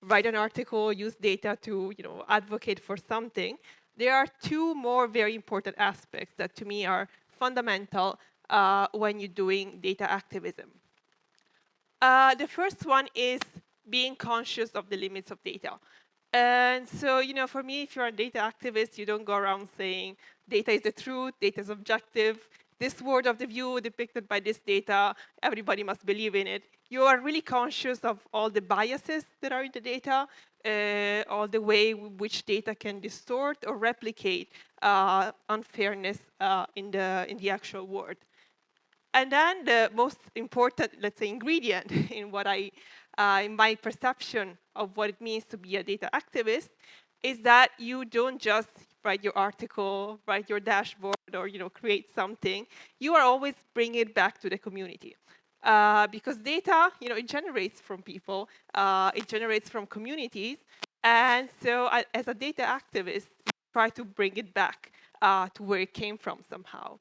write an article, use data to, advocate for something. There are two more very important aspects that to me are fundamental when you're doing data activism. The first one is being conscious of the limits of data. And so, for me, if you're a data activist, you don't go around saying data is the truth, data is objective, this word of the view depicted by this data, everybody must believe in it. You are really conscious of all the biases that are in the data, all the way which data can distort or replicate unfairness in the actual world. And then the most important, let's say, ingredient in what in my perception of what it means to be a data activist is that you don't just write your article, write your dashboard, or create something. You are always bringing it back to the community. Because data, it generates from people, it generates from communities, and so as a data activist, you try to bring it back to where it came from somehow.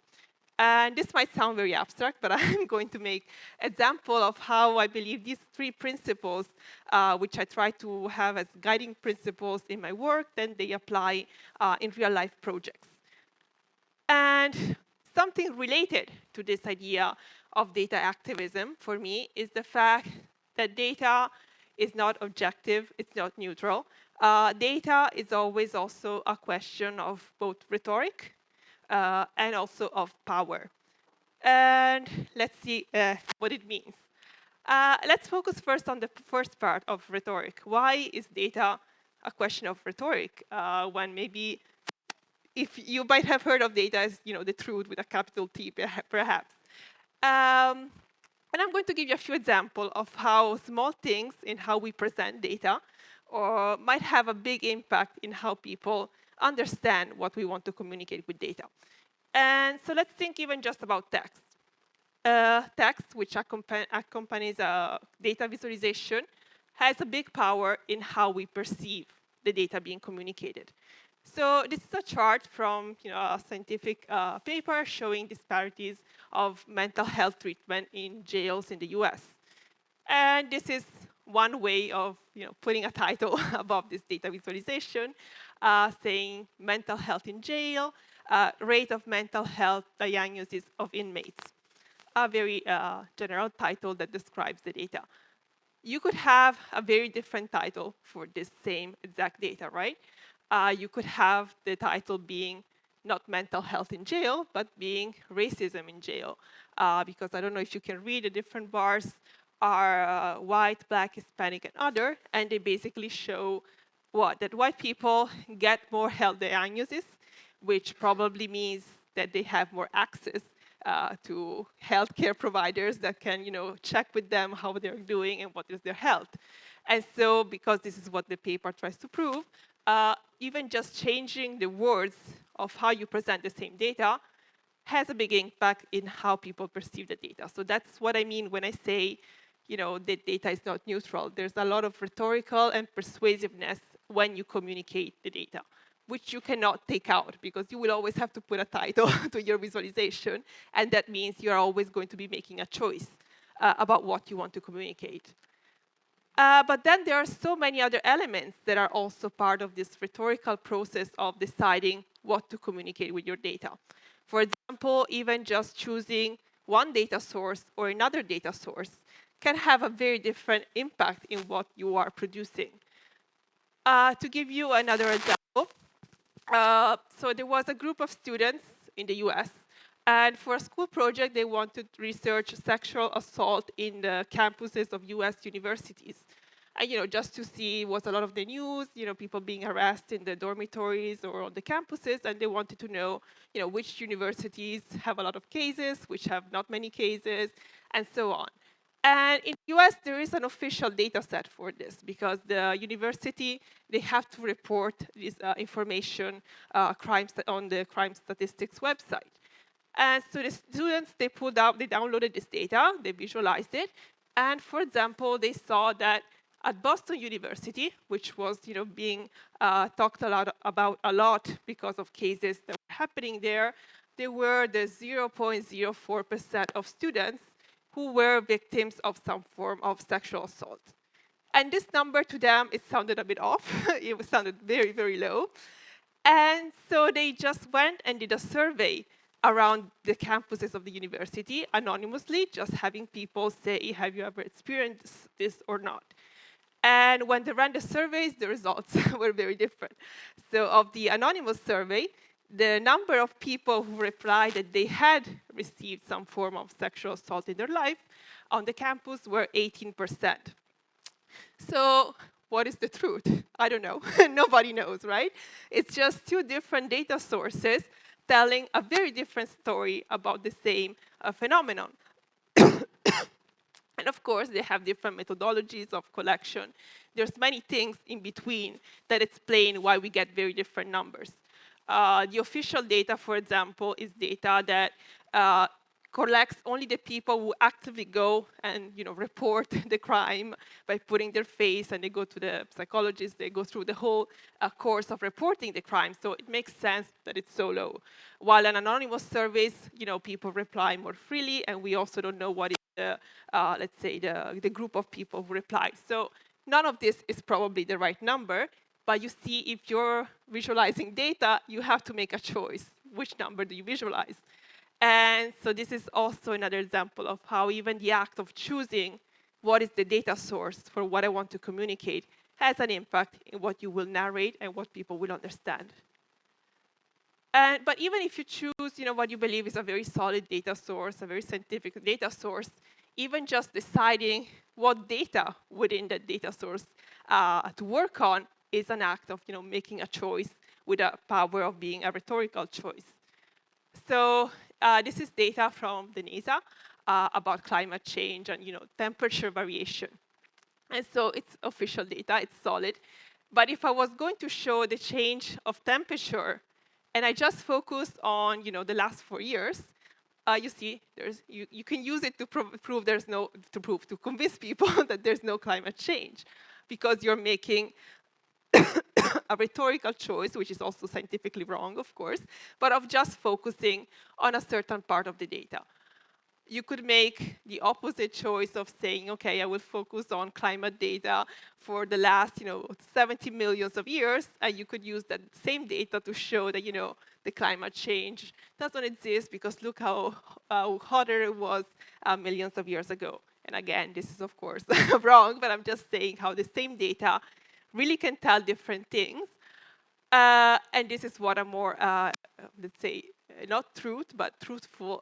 And this might sound very abstract, but I'm going to make example of how I believe these three principles, which I try to have as guiding principles in my work, then they apply in real life projects. And something related to this idea of data activism for me is the fact that data is not objective, it's not neutral. Data is always also a question of both rhetoric and also of power. And let's see what it means. Let's focus first on the first part of rhetoric. Why is data a question of rhetoric when maybe if you might have heard of data as the truth with a capital T, perhaps. And I'm going to give you a few examples of how small things in how we present data or might have a big impact in how people understand what we want to communicate with data. And so let's think even just about text. Text, which accompanies data visualization, has a big power in how we perceive the data being communicated. So this is a chart from a scientific paper showing disparities of mental health treatment in jails in the US. And this is one way of putting a title above this data visualization, saying mental health in jail, rate of mental health diagnosis of inmates. A very general title that describes the data. You could have a very different title for this same exact data, right? You could have the title being not mental health in jail, but being racism in jail. Because I don't know if you can read, the different bars are white, black, Hispanic, and other, and they basically show what? That white people get more health diagnoses, which probably means that they have more access to healthcare providers that can, check with them how they're doing and what is their health. And so, because this is what the paper tries to prove, even just changing the words of how you present the same data has a big impact in how people perceive the data. So that's what I mean when I say, that data is not neutral. There's a lot of rhetorical and persuasiveness when you communicate the data, which you cannot take out because you will always have to put a title to your visualization. And that means you're always going to be making a choice about what you want to communicate. But then there are so many other elements that are also part of this rhetorical process of deciding what to communicate with your data. For example, even just choosing one data source or another data source can have a very different impact in what you are producing. To give you another example, so there was a group of students in the US, and for a school project, they wanted to research sexual assault in the campuses of US universities. And just to see was a lot of the news, people being harassed in the dormitories or on the campuses, and they wanted to know, which universities have a lot of cases, which have not many cases, and so on. And in the US, there is an official data set for this because the university, they have to report this information on the crime statistics website. And so the students, they downloaded this data, they visualized it, and for example, they saw that at Boston University, which was being talked about a lot because of cases that were happening there were the 0.04% of students who were victims of some form of sexual assault. And this number to them, it sounded a bit off. It sounded very, very low. And so they just went and did a survey around the campuses of the university anonymously, just having people say, have you ever experienced this or not? And when they ran the surveys, the results were very different. So of the anonymous survey, the number of people who replied that they had received some form of sexual assault in their life on the campus were 18%. So what is the truth? I don't know. Nobody knows, right? It's just two different data sources telling a very different story about the same phenomenon. And of course, they have different methodologies of collection. There's many things in between that explain why we get very different numbers. The official data, for example, is data that collects only the people who actively go and report the crime by putting their face, and they go to the psychologist, they go through the whole course of reporting the crime. So it makes sense that it's so low. While an anonymous surveys, people reply more freely, and we also don't know what is the, let's say, the group of people who reply. So none of this is probably the right number, but you see, if you're visualizing data, you have to make a choice. Which number do you visualize? And so this is also another example of how even the act of choosing what is the data source for what I want to communicate has an impact in what you will narrate and what people will understand. But even if you choose what you believe is a very solid data source, a very scientific data source, even just deciding what data within that data source to work on is an act of making a choice with a power of being a rhetorical choice. So this is data from the NASA about climate change and temperature variation. And so it's official data, it's solid. But if I was going to show the change of temperature, and I just focus on the last 4 years, you see, you can use it to prove to convince people that there's no climate change, because you're making a rhetorical choice, which is also scientifically wrong, of course, but of just focusing on a certain part of the data. You could make the opposite choice of saying, okay, I will focus on climate data for the last 70 millions of years, and you could use that same data to show that the climate change doesn't exist, because look how hotter it was millions of years ago. And again, this is of course wrong, but I'm just saying how the same data really can tell different things. And this is what a more, let's say, not truth, but truthful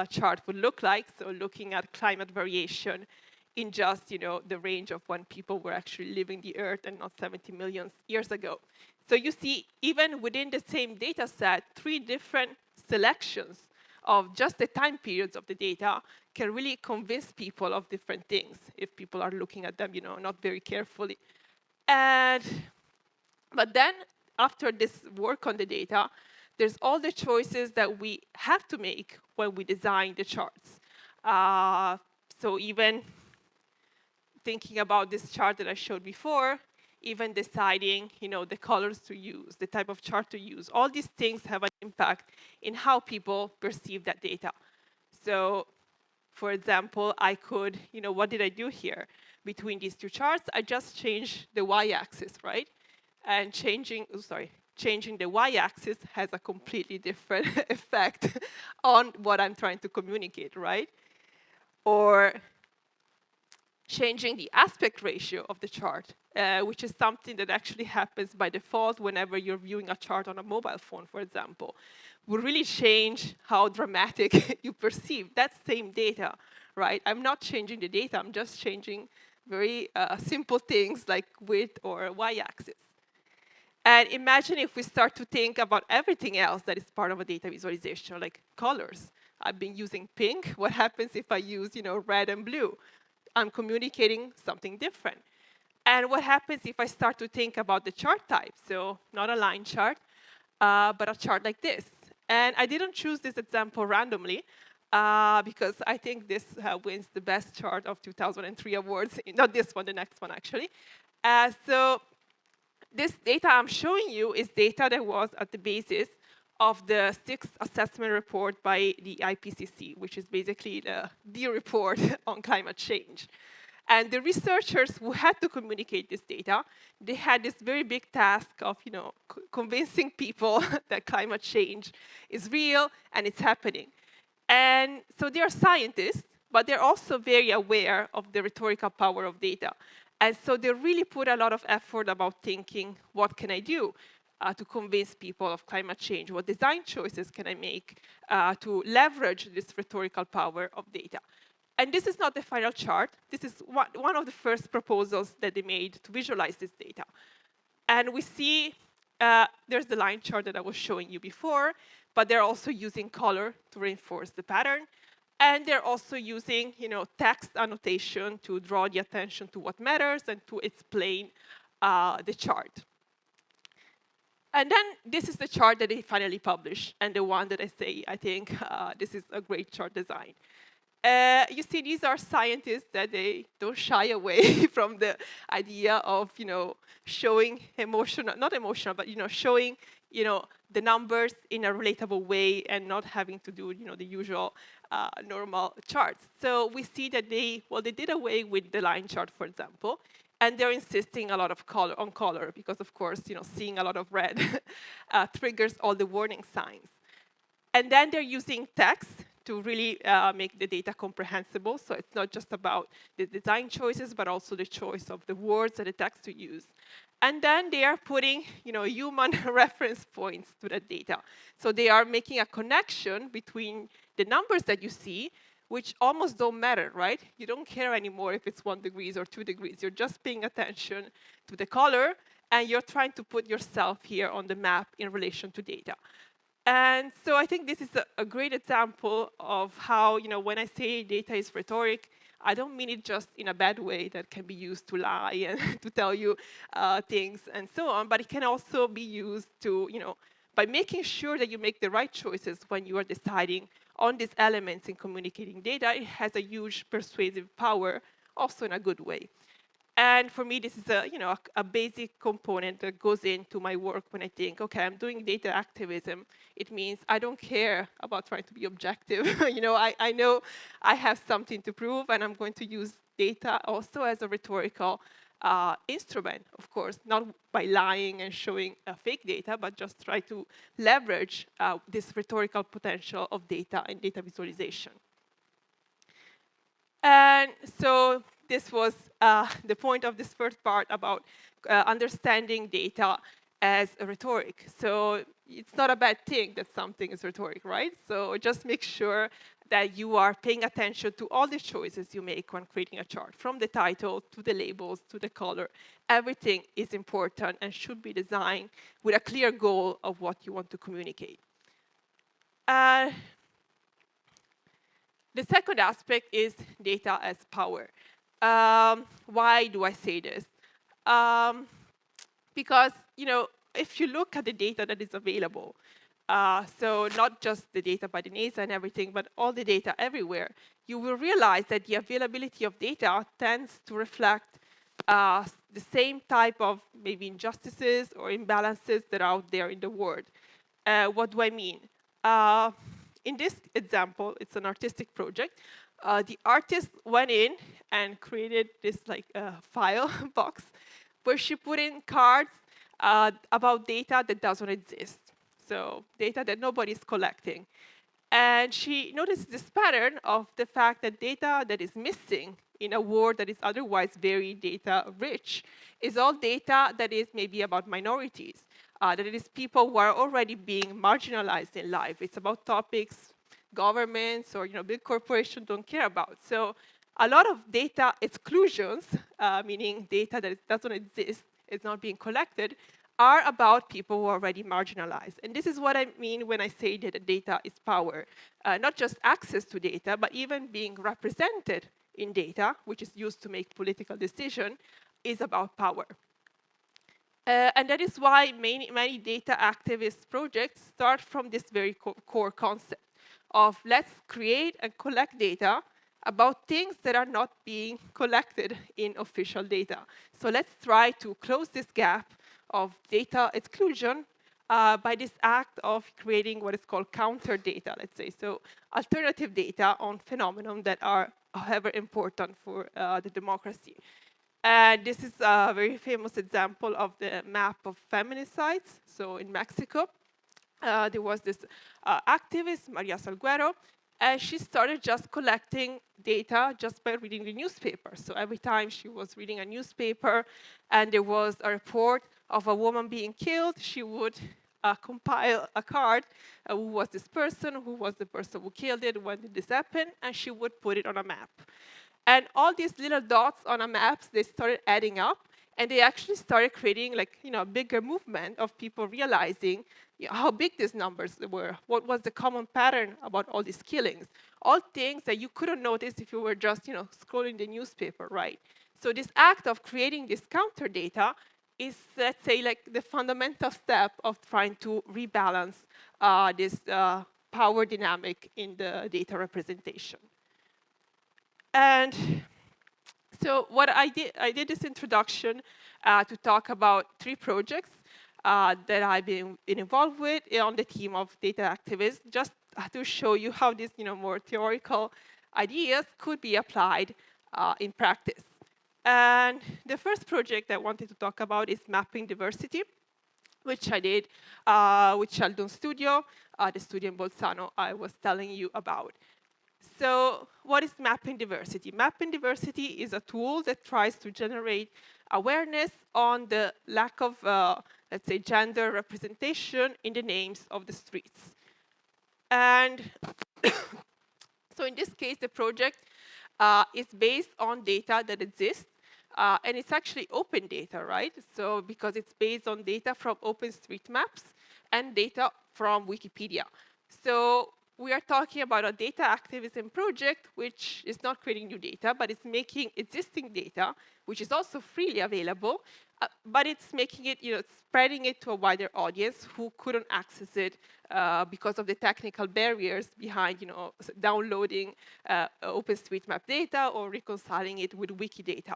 chart would look like. So looking at climate variation in just the range of when people were actually living the Earth and not 70 million years ago. So you see, even within the same data set, 3 different selections of just the time periods of the data can really convince people of different things if people are looking at them not very carefully. But then, after this work on the data, there's all the choices that we have to make when we design the charts. So even thinking about this chart that I showed before, even deciding the colors to use, the type of chart to use, all these things have an impact in how people perceive that data. So for example, I could, what did I do here? Between these 2 charts, I just changed the y-axis, right? And changing the y-axis has a completely different effect on what I'm trying to communicate, right? Or changing the aspect ratio of the chart, which is something that actually happens by default whenever you're viewing a chart on a mobile phone, for example, will really change how dramatic you perceive that same data, right? I'm not changing the data, I'm just changing very simple things like width or y-axis. And imagine if we start to think about everything else that is part of a data visualization, like colors. I've been using pink. What happens if I use, red and blue? I'm communicating something different. And what happens if I start to think about the chart type? So not a line chart, but a chart like this. And I didn't choose this example randomly, because I think this wins the best chart of 2003 awards. Not this one, the next one, actually. So this data I'm showing you is data that was at the basis of the 6th assessment report by the IPCC, which is basically the report on climate change. And the researchers who had to communicate this data, they had this very big task of convincing people that climate change is real and it's happening. And so they are scientists, but they're also very aware of the rhetorical power of data. And so they really put a lot of effort about thinking, what can I do to convince people of climate change? What design choices can I make to leverage this rhetorical power of data? And this is not the final chart. This is one of the first proposals that they made to visualize this data. And we see there's the line chart that I was showing you before, but they're also using color to reinforce the pattern. And they're also using text annotation to draw the attention to what matters and to explain the chart. And then this is the chart that they finally published, and the one that I say, I think this is a great chart design. You see, these are scientists that they don't shy away from the idea of, showing emotional, not emotional, but, showing, the numbers in a relatable way and not having to do, the usual normal charts. So we see that they did away with the line chart, for example, and they're insisting a lot of color because, of course, seeing a lot of red triggers all the warning signs. And then they're using text to really make the data comprehensible. So it's not just about the design choices, but also the choice of the words and the text to use. And then they are putting, human reference points to that data. So they are making a connection between the numbers that you see, which almost don't matter, right? You don't care anymore if it's 1 degree or 2 degrees. You're just paying attention to the color, and you're trying to put yourself here on the map in relation to data. And so I think this is a great example of how, when I say data is rhetoric, I don't mean it just in a bad way that can be used to lie and to tell you things and so on, but it can also be used to, by making sure that you make the right choices when you are deciding on these elements in communicating data, it has a huge persuasive power, also in a good way. And for me, this is a basic component that goes into my work when I think, okay, I'm doing data activism. It means I don't care about trying to be objective. I know I have something to prove, and I'm going to use data also as a rhetorical instrument, of course, not by lying and showing fake data, but just try to leverage this rhetorical potential of data and data visualization. And so this was the point of this first part about understanding data as a rhetoric. So it's not a bad thing that something is rhetoric, right? So just make sure that you are paying attention to all the choices you make when creating a chart, from the title to the labels to the color. Everything is important and should be designed with a clear goal of what you want to communicate. The second aspect is data as power. Why do I say this? Because if you look at the data that is available, so not just the data by the NASA and everything, but all the data everywhere, you will realize that the availability of data tends to reflect the same type of maybe injustices or imbalances that are out there in the world. What do I mean? In this example, it's an artistic project. The artist went in and created this file box where she put in cards about data that doesn't exist. So data that nobody's collecting. And she noticed this pattern of the fact that data that is missing in a world that is otherwise very data rich is all data that is maybe about minorities, that it is people who are already being marginalized in life. It's about topics governments or big corporations don't care about. So a lot of data exclusions, meaning data that doesn't exist, is not being collected, are about people who are already marginalized. And this is what I mean when I say that data is power. Not just access to data, but even being represented in data, which is used to make political decisions, is about power. And that is why many data activist projects start from this very core concept of let's create and collect data about things that are not being collected in official data. So let's try to close this gap of data exclusion by this act of creating what is called counter data, let's say. So alternative data on phenomena that are, however, important for the democracy. And this is a very famous example of the map of feminicides. So in Mexico, there was this activist, Maria Salguero, and she started just collecting data just by reading the newspaper. So every time she was reading a newspaper and there was a report of a woman being killed, she would compile a card. Who was this person? Who was the person who killed it? When did this happen? And she would put it on a map. And all these little dots on a map, they started adding up. And they actually started creating a bigger movement of people realizing how big these numbers were. What was the common pattern about all these killings? All things that you couldn't notice if you were just scrolling the newspaper, right? So this act of creating this counter data is, let's say, like the fundamental step of trying to rebalance this power dynamic in the data representation. And so what I did this introduction to talk about 3 projects that I've been involved with on the team of data activists, just to show you how these more theoretical ideas could be applied in practice. And the first project I wanted to talk about is mapping diversity, which I did with Sheldon Studio, the studio in Bolzano I was telling you about. So what is mapping diversity? Mapping diversity is a tool that tries to generate awareness on the lack of, let's say, gender representation in the names of the streets. And so in this case, the project is based on data that exists. And it's actually open data, right? So because it's based on data from OpenStreetMaps and data from Wikipedia. So we are talking about a data activism project, which is not creating new data, but it's making existing data, which is also freely available, but it's making it, spreading it to a wider audience who couldn't access it because of the technical barriers behind, downloading OpenStreetMap data or reconciling it with Wikidata.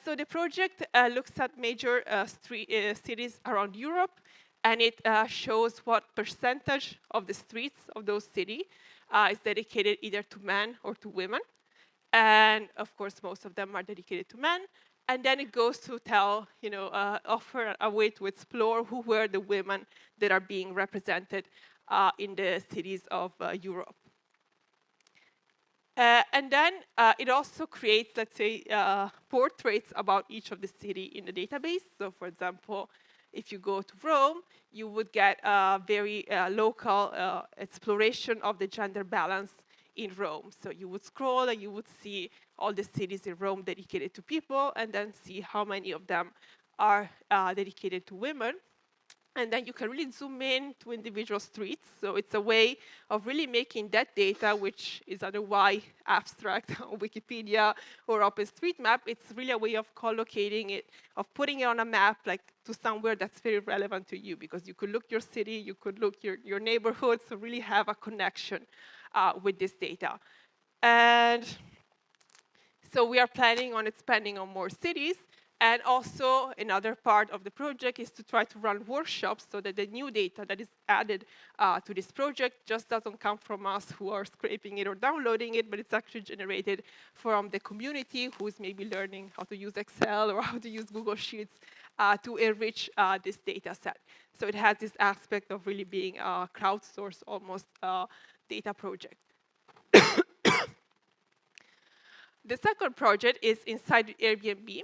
So the project looks at major cities around Europe, and it shows what percentage of the streets of those cities is dedicated either to men or to women. And of course, most of them are dedicated to men. And then it goes to tell, offer a way to explore who were the women that are being represented in the cities of Europe. And then it also creates, let's say, portraits about each of the city in the database. So for example, if you go to Rome, you would get a very local exploration of the gender balance in Rome. So you would scroll and you would see all the cities in Rome dedicated to people, and then see how many of them are dedicated to women. And then you can really zoom in to individual streets. So it's a way of really making that data, which is otherwise abstract on Wikipedia or OpenStreetMap, it's really a way of collocating it, of putting it on a map, like to somewhere that's very relevant to you, because you could look your city, you could look your neighborhood, so really have a connection with this data. And so we are planning on expanding on more cities. And also, another part of the project is to try to run workshops so that the new data that is added to this project just doesn't come from us who are scraping it or downloading it, but it's actually generated from the community who is maybe learning how to use Excel or how to use Google Sheets to enrich this data set. So it has this aspect of really being a crowdsourced almost data project. The second project is inside Airbnb.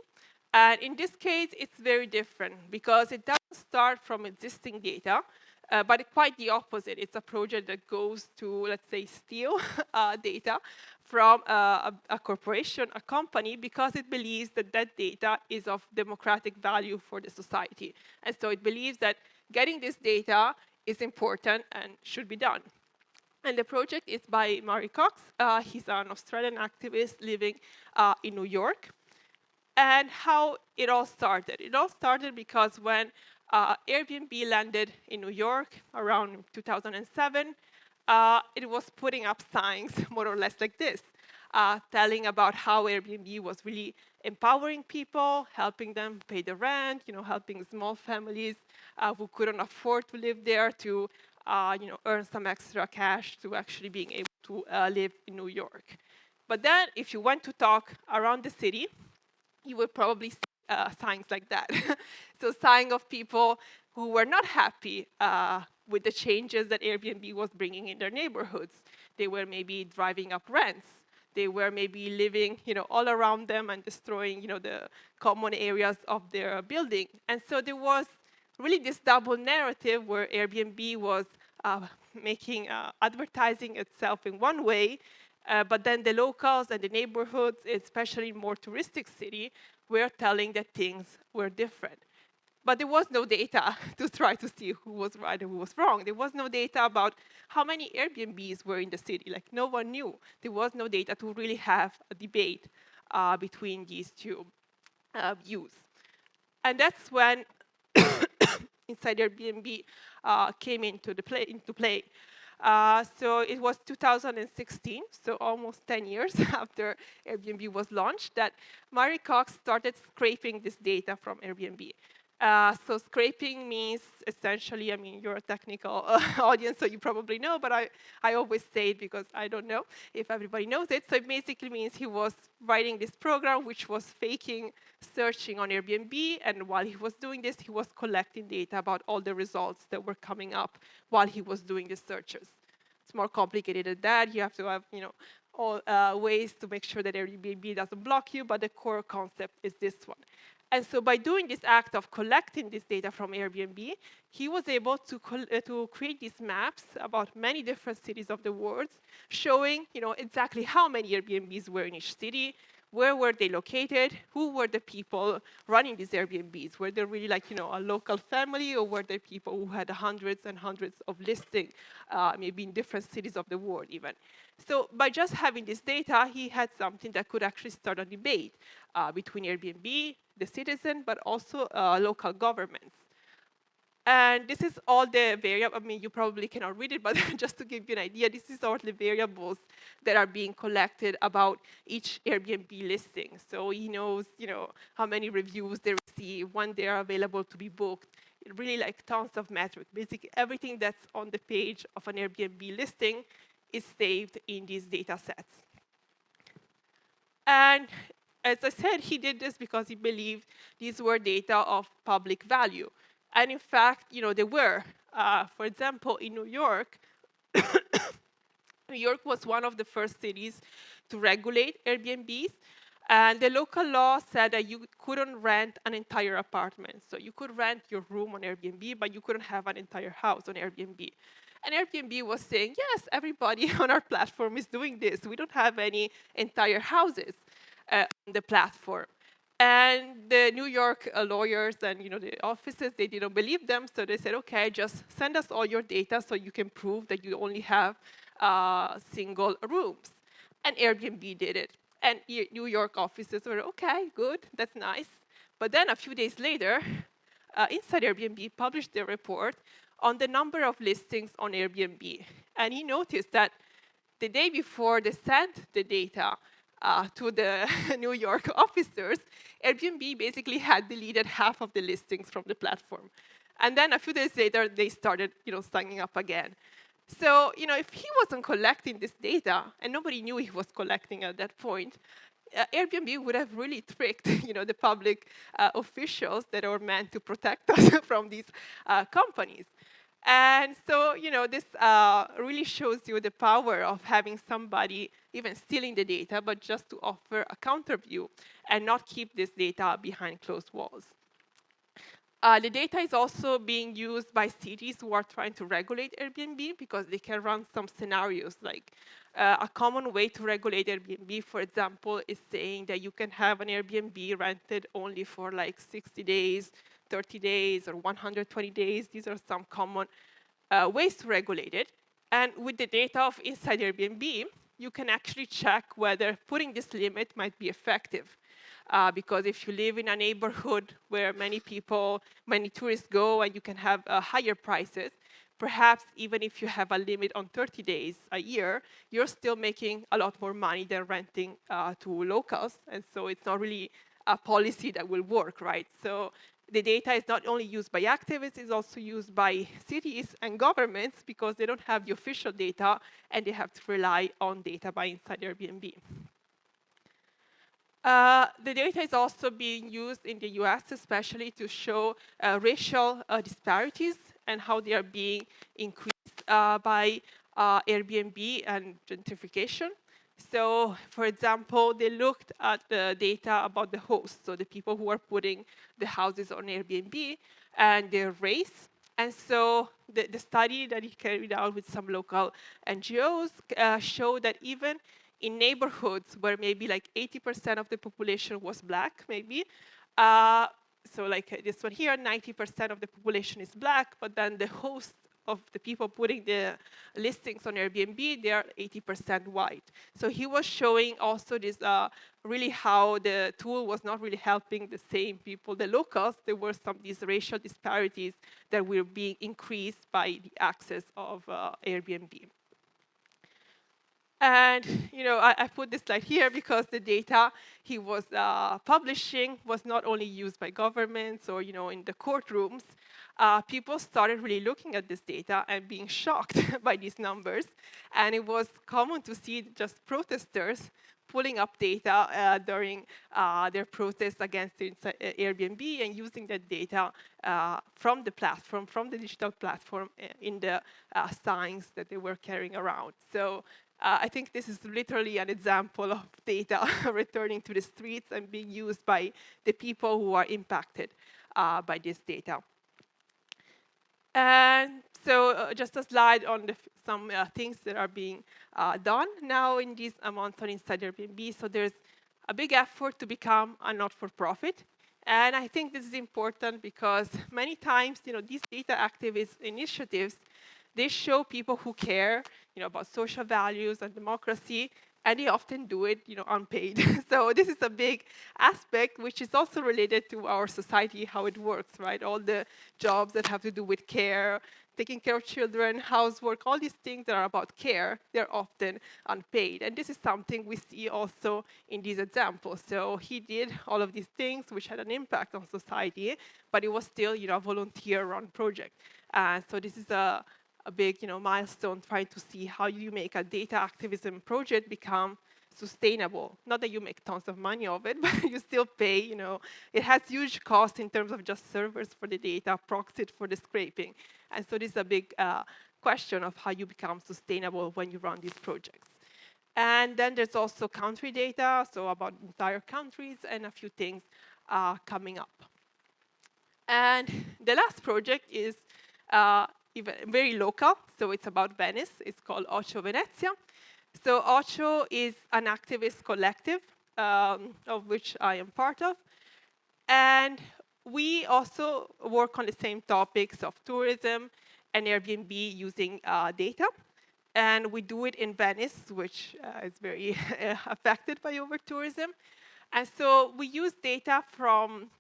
And in this case, it's very different because it doesn't start from existing data, but quite the opposite. It's a project that goes to, let's say, steal data from a corporation, a company, because it believes that that data is of democratic value for the society. And so it believes that getting this data is important and should be done. And the project is by Murray Cox. He's an Australian activist living in New York. And how it all started. It all started because when Airbnb landed in New York around 2007, it was putting up signs more or less like this, telling about how Airbnb was really empowering people, helping them pay the rent, helping small families who couldn't afford to live there to earn some extra cash to actually being able to live in New York. But then if you went to talk around the city, you would probably see signs like that. So signs of people who were not happy with the changes that Airbnb was bringing in their neighborhoods. They were maybe driving up rents. They were maybe living, all around them and destroying, the common areas of their building. And so there was really this double narrative where Airbnb was making advertising itself in one way, but then the locals and the neighborhoods, especially in more touristic city, were telling that things were different. But there was no data to try to see who was right and who was wrong. There was no data about how many Airbnbs were in the city. Like, no one knew. There was no data to really have a debate between these two views. And that's when inside Airbnb came into play. So it was 2016, so almost 10 years after Airbnb was launched, that Mary Cox started scraping this data from Airbnb. So scraping means essentially, I mean, you're a technical audience, so you probably know, but I always say it because I don't know if everybody knows it. So it basically means he was writing this program which was faking searching on Airbnb, and while he was doing this, he was collecting data about all the results that were coming up while he was doing the searches. It's more complicated than that. You have to have, all ways to make sure that Airbnb doesn't block you, but the core concept is this one. And so by doing this act of collecting this data from Airbnb, he was able to create these maps about many different cities of the world, showing exactly how many Airbnbs were in each city, where were they located, who were the people running these Airbnbs. Were they really like a local family, or were they people who had hundreds and hundreds of listings, maybe in different cities of the world even. So by just having this data, he had something that could actually start a debate between Airbnb, the citizen, but also local governments. And this is all the variables. I mean, you probably cannot read it, but just to give you an idea, this is all the variables that are being collected about each Airbnb listing. So he knows, how many reviews they receive, when they are available to be booked. Really like tons of metrics. Basically, everything that's on the page of an Airbnb listing is saved in these data sets. And as I said, he did this because he believed these were data of public value. And in fact, they were. For example, in New York, New York was one of the first cities to regulate Airbnbs. And the local law said that you couldn't rent an entire apartment. So you could rent your room on Airbnb, but you couldn't have an entire house on Airbnb. And Airbnb was saying, yes, everybody on our platform is doing this. We don't have any entire houses on the platform. And the New York lawyers and the offices, they didn't believe them, so they said, okay, just send us all your data so you can prove that you only have single rooms. And Airbnb did it. And New York offices were, okay, good, that's nice. But then a few days later, Inside Airbnb published their report on the number of listings on Airbnb. And he noticed that the day before they sent the data to the New York officers, Airbnb basically had deleted half of the listings from the platform. And then a few days later, they started signing up again. So if he wasn't collecting this data, and nobody knew he was collecting at that point, Airbnb would have really tricked the public officials that are meant to protect us from these companies. And so, this really shows you the power of having somebody even stealing the data, but just to offer a counter view and not keep this data behind closed walls. The data is also being used by cities who are trying to regulate Airbnb because they can run some scenarios. Like a common way to regulate Airbnb, for example, is saying that you can have an Airbnb rented only for like 60 days, 30 days, or 120 days. These are some common ways to regulate it. And with the data of inside Airbnb, you can actually check whether putting this limit might be effective. Because if you live in a neighborhood where many tourists go and you can have higher prices, perhaps even if you have a limit on 30 days a year, you're still making a lot more money than renting to locals. And so it's not really a policy that will work, right? So the data is not only used by activists, it's also used by cities and governments because they don't have the official data and they have to rely on data by inside Airbnb. The data is also being used in the US, especially to show racial disparities and how they are being increased by Airbnb and gentrification. So, for example, they looked at the data about the hosts, so the people who are putting the houses on Airbnb, and their race. And so the study that he carried out with some local NGOs showed that even in neighborhoods where maybe like 80% of the population was black, maybe, so like this one here, 90% of the population is black, but then the host of the people putting the listings on Airbnb, they are 80% white. So he was showing also this really how the tool was not really helping the same people, the locals. There were some these racial disparities that were being increased by the access of Airbnb. And I put this slide here because the data he was publishing was not only used by governments or in the courtrooms. People started really looking at this data and being shocked by these numbers. And it was common to see just protesters pulling up data during their protests against Airbnb and using that data from the platform, from the digital platform in the signs that they were carrying around. So I think this is literally an example of data returning to the streets and being used by the people who are impacted by this data. And so just a slide on some things that are being done now in these months on Inside Airbnb. So there's a big effort to become a not-for-profit. And I think this is important because many times, these data activist initiatives, they show people who care, about social values and democracy, and they often do it, unpaid. So this is a big aspect, which is also related to our society, how it works, right? All the jobs that have to do with care, taking care of children, housework, all these things that are about care, they're often unpaid. And this is something we see also in these examples. So he did all of these things, which had an impact on society, but it was still, a volunteer-run project. So this is a big milestone, trying to see how you make a data activism project become sustainable. Not that you make tons of money of it, but you still pay. It has huge costs in terms of just servers for the data, proxies for the scraping. And so this is a big question of how you become sustainable when you run these projects. And then there's also country data, so about entire countries and a few things coming up. And the last project is even very local, so it's about Venice. It's called Ocho Venezia. So Ocho is an activist collective of which I am part of. And we also work on the same topics of tourism and Airbnb using data. And we do it in Venice, which is very affected by over-tourism. And so we use data from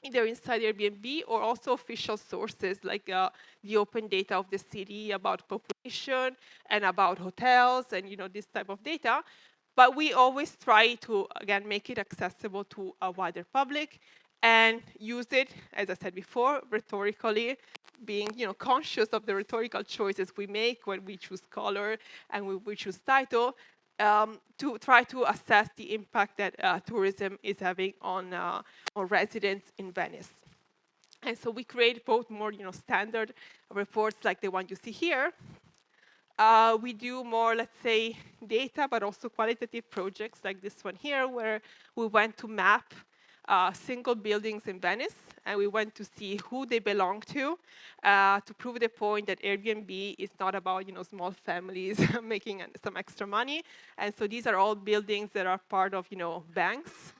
either inside Airbnb or also official sources like the open data of the city about population and about hotels and this type of data. But we always try to, again, make it accessible to a wider public and use it, as I said before, rhetorically, being conscious of the rhetorical choices we make when we choose color and when we choose title, to try to assess the impact that tourism is having on residents in Venice. And so we create both more standard reports like the one you see here. We do more, let's say, data, but also qualitative projects like this one here, where we went to map single buildings in Venice, and we went to see who they belong to prove the point that Airbnb is not about small families making some extra money. And so these are all buildings that are part of banks,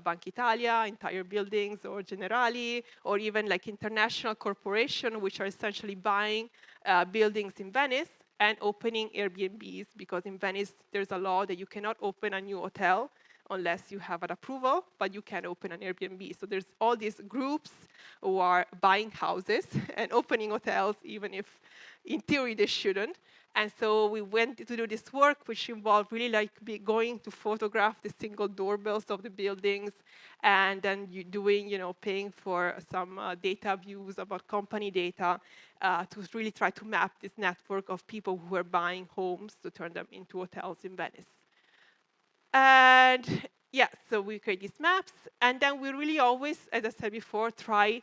Banca Italia, entire buildings, or Generali, or even like international corporations, which are essentially buying buildings in Venice and opening Airbnbs, because in Venice there's a law that you cannot open a new hotel unless you have an approval, but you can open an Airbnb. So there's all these groups who are buying houses and opening hotels, even if in theory they shouldn't. And so we went to do this work, which involved really like going to photograph the single doorbells of the buildings, and then paying for some data views about company data to really try to map this network of people who are buying homes to turn them into hotels in Venice. And yeah, so we create these maps, and then we really always, as I said before, try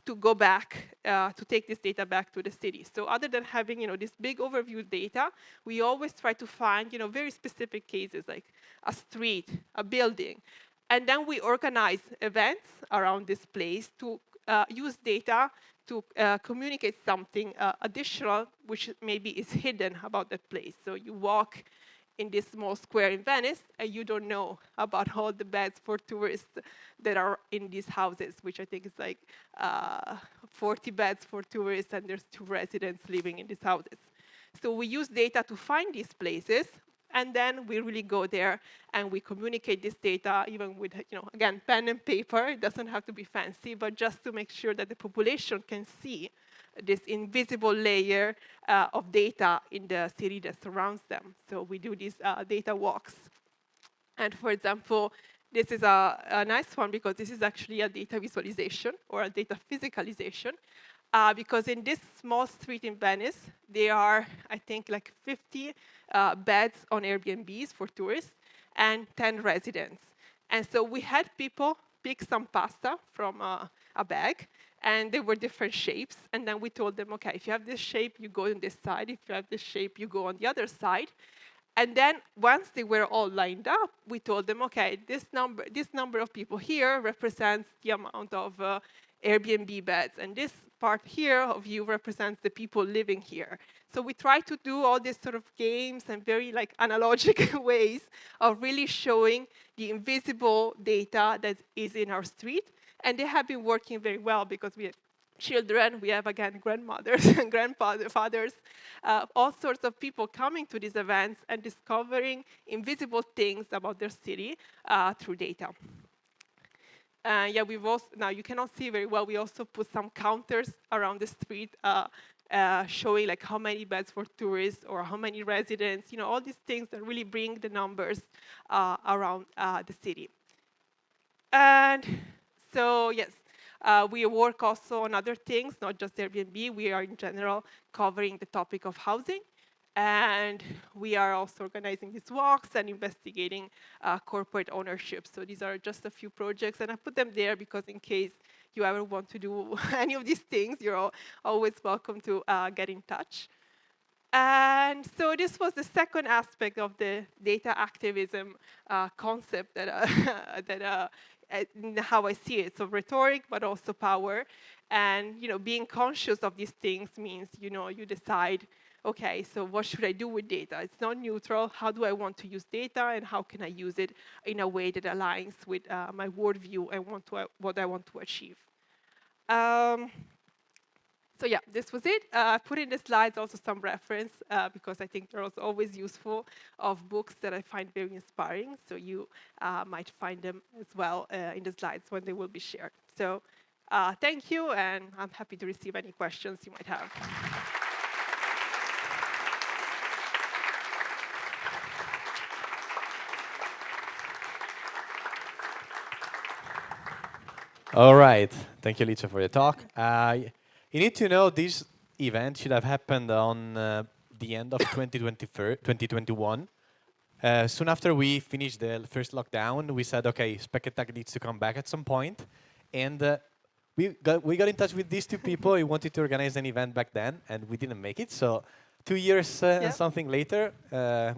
to go back, to take this data back to the city. So other than having this big overview data, we always try to find very specific cases, like a street, a building. And then we organize events around this place to use data to communicate something additional, which maybe is hidden about that place. So you walk in this small square in Venice, and you don't know about all the beds for tourists that are in these houses, which I think is like 40 beds for tourists, and there's 2 residents living in these houses. So we use data to find these places, and then we really go there and we communicate this data, even with, again, pen and paper. It doesn't have to be fancy, but just to make sure that the population can see this invisible layer of data in the city that surrounds them. So we do these data walks. And for example, this is a nice one because this is actually a data visualization or a data physicalization. Because in this small street in Venice, there are, I think, like 50 beds on Airbnbs for tourists and 10 residents. And so we had people pick some pasta from a bag, and they were different shapes. And then we told them, OK, if you have this shape, you go on this side. If you have this shape, you go on the other side. And then once they were all lined up, we told them, OK, this number of people here represents the amount of Airbnb beds. And this part here of you represents the people living here. So we try to do all these sort of games and very like analogic ways of really showing the invisible data that is in our street. And they have been working very well because we have children, we have, again, grandmothers and grandfathers, all sorts of people coming to these events and discovering invisible things about their city through data. Yeah, we've also, now you cannot see very well, we also put some counters around the street showing like how many beds for tourists or how many residents, all these things that really bring the numbers around the city. And so, yes, we work also on other things, not just Airbnb. We are, in general, covering the topic of housing. And we are also organizing these walks and investigating corporate ownership. So these are just a few projects. And I put them there because in case you ever want to do any of these things, you're always welcome to get in touch. And so this was the second aspect of the data activism concept that how I see it. So rhetoric, but also power. And being conscious of these things means you decide, okay, so what should I do with data? It's not neutral. How do I want to use data, and how can I use it in a way that aligns with my worldview and what I want to achieve? So yeah, this was it. I put in the slides also some reference because I think they're also always useful of books that I find very inspiring. So you might find them as well in the slides when they will be shared. So thank you, and I'm happy to receive any questions you might have. All right. Thank you, Alicia, for the talk. You need to know this event should have happened on the end of 2021. Soon after we finished the first lockdown, we said, OK, Speck&Tech needs to come back at some point. And we got in touch with these 2 people who wanted to organize an event back then, and we didn't make it. So 2 years and something later,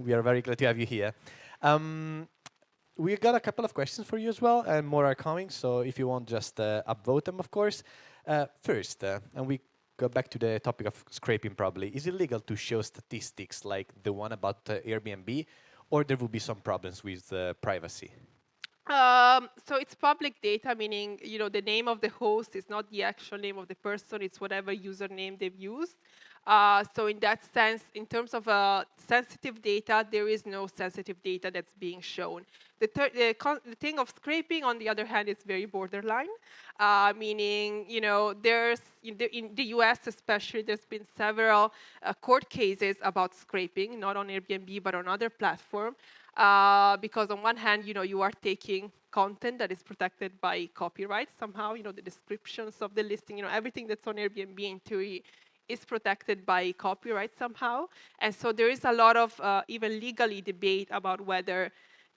we are very glad to have you here. We got a couple of questions for you as well, and more are coming. So if you want, just upvote them, of course. First, and we go back to the topic of scraping probably. Is it legal to show statistics like the one about Airbnb, or there will be some problems with privacy? So it's public data, meaning the name of the host is not the actual name of the person. It's whatever username they've used. So in that sense, in terms of sensitive data, there is no sensitive data that's being shown. The thing of scraping, on the other hand, is very borderline, meaning there's in the US especially, there's been several court cases about scraping, not on Airbnb but on other platforms, because on one hand, you are taking content that is protected by copyright somehow. The descriptions of the listing, everything that's on Airbnb in theory is protected by copyright somehow. And so there is a lot of even legally debate about whether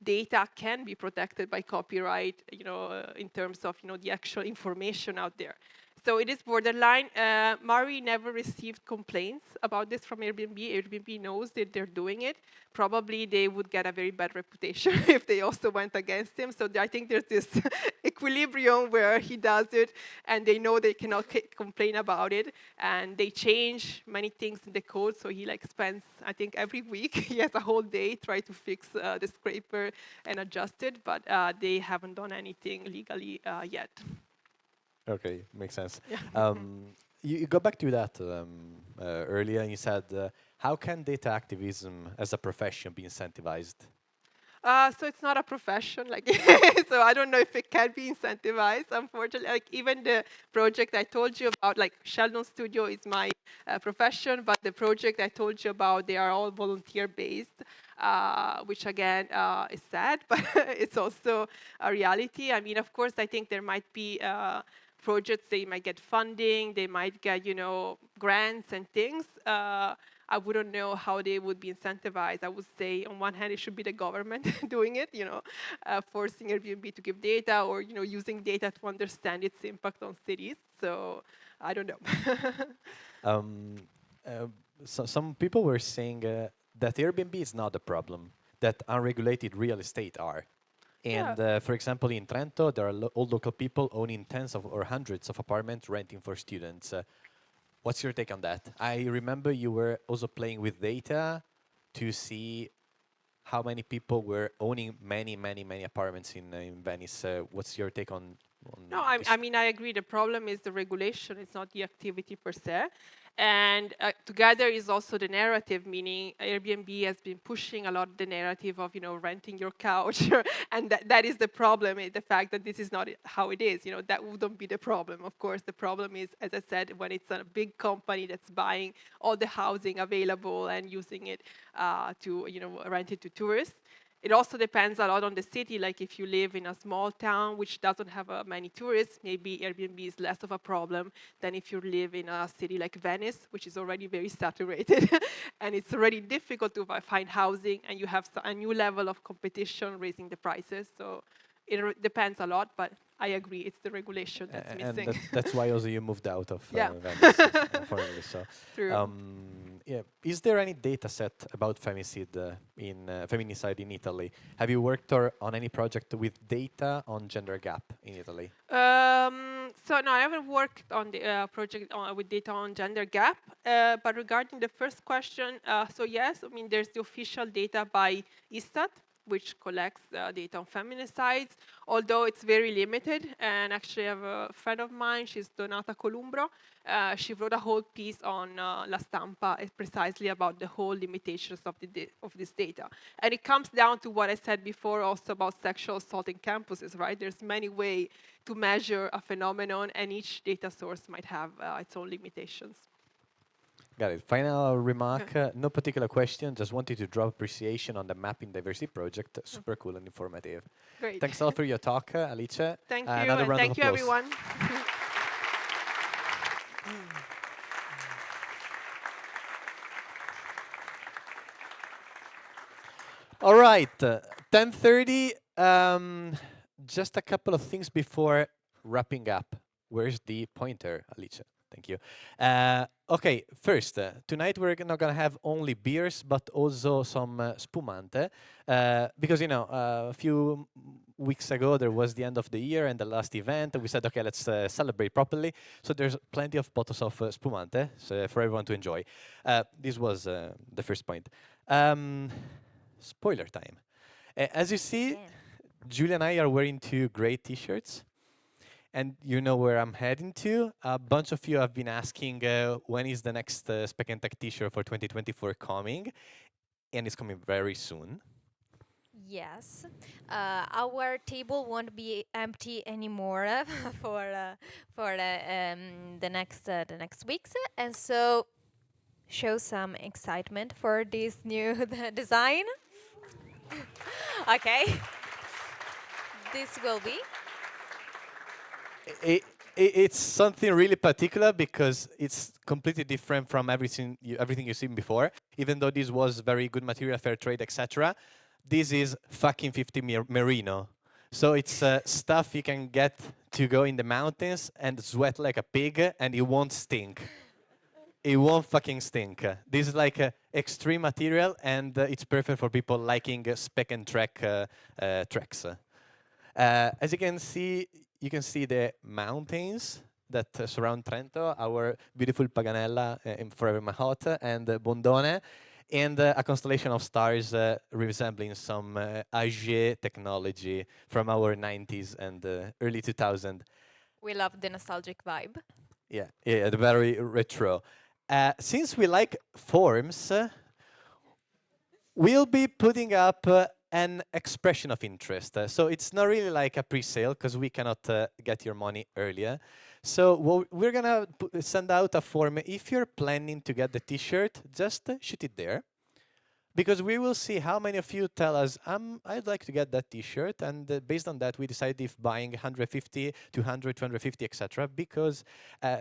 data can be protected by copyright, in terms of the actual information out there. So it is borderline. Mari never received complaints about this from Airbnb. Airbnb knows that they're doing it. Probably they would get a very bad reputation if they also went against him. So I think there's this equilibrium where he does it, and they know they cannot complain about it, and they change many things in the code. So he like spends, I think, every week he has a whole day try to fix the scraper and adjust it, but they haven't done anything legally yet. Okay, makes sense. Yeah. You go back to that earlier, and you said, how can data activism as a profession be incentivized? So it's not a profession, like so I don't know if it can be incentivized. Unfortunately, like even the project I told you about, like Sheldon Studio is my profession, but the project I told you about, they are all volunteer based, which again is sad, but it's also a reality. I mean, of course, I think there might be projects, they might get funding, they might get, you know, grants and things. I wouldn't know how they would be incentivized. I would say, on one hand, it should be the government doing it, you know, forcing Airbnb to give data, or, you know, using data to understand its impact on cities. So I don't know. Um, some people were saying that Airbnb is not the problem, that unregulated real estate are. Yeah. And for example, in Trento, there are all local people owning tens of or hundreds of apartments renting for students. What's your take on that? I remember you were also playing with data to see how many people were owning many apartments in Venice. What's your take on No, this? I mean, I agree. The problem is the regulation. It's not the activity per se. And together is also the narrative, meaning Airbnb has been pushing a lot of the narrative of, you know, renting your couch. And that is the problem, the fact that this is not how it is. You know, that wouldn't be the problem. Of course, the problem is, as I said, when it's a big company that's buying all the housing available and using it to, you know, rent it to tourists. It also depends a lot on the city. Like if you live in a small town which doesn't have many tourists, maybe Airbnb is less of a problem than if you live in a city like Venice, which is already very saturated. And it's already difficult to find housing, and you have a new level of competition raising the prices. So it depends a lot, but I agree, it's the regulation that's missing. And that's why also you moved out of Yeah. Venice, unfortunately. So, True. yeah, is there any data set about feminicide in Italy? Have you worked on any project with data on gender gap in Italy? So no, I haven't worked on the project with data on gender gap. But regarding the first question, so yes, I mean there's the official data by Istat, which collects data on feminicides, although it's very limited. And actually, I have a friend of mine, she's Donata Columbro. She wrote a whole piece on La Stampa precisely about the whole limitations of this data. And it comes down to what I said before also about sexual assault in campuses, right? There's many ways to measure a phenomenon, and each data source might have its own limitations. Got it. Final remark, no particular question, just wanted to drop appreciation on the Mapping Diversity project. Super cool and informative. Great. Thanks a lot for your talk, Alice. Thank you, Another and round thank of you, applause. everyone. All right, 10:30. Just a couple of things before wrapping up. Where's the pointer, Alice? Thank you. Okay, first, tonight we're not gonna have only beers, but also some spumante, because you know a few weeks ago there was the end of the year and the last event, and we said, okay, let's celebrate properly. So there's plenty of bottles of spumante so for everyone to enjoy. This was the first point. Spoiler time. As you see, Yeah. Julia and I are wearing two great T-shirts. And you know where I'm heading to. A bunch of you have been asking when is the next Speck&Tech T-shirt for 2024 coming, and it's coming very soon. Yes, our table won't be empty anymore for the next weeks, and so show some excitement for this new design. Okay, this will be. It's something really particular because it's completely different from everything you've seen before. Even though this was very good material, fair trade, etc., this is fucking 50 merino. So it's stuff you can get to go in the mountains and sweat like a pig, and it won't stink. It won't fucking stink. This is like extreme material, and it's perfect for people liking spec and track tracks. As you can see the mountains that surround Trento, our beautiful Paganella in Forever Mahot, and Bondone, and a constellation of stars resembling some AG technology from our 90s and early 2000s. We love the nostalgic vibe. Yeah, yeah, the very retro. Since we like forms, we'll be putting up an expression of interest. So it's not really like a pre-sale because we cannot get your money earlier. So we're gonna send out a form. If you're planning to get the T-shirt, just shoot it there. Because we will see how many of you tell us, I'd like to get that T-shirt, and based on that, we decide if buying 150, 200, 250, etc. Because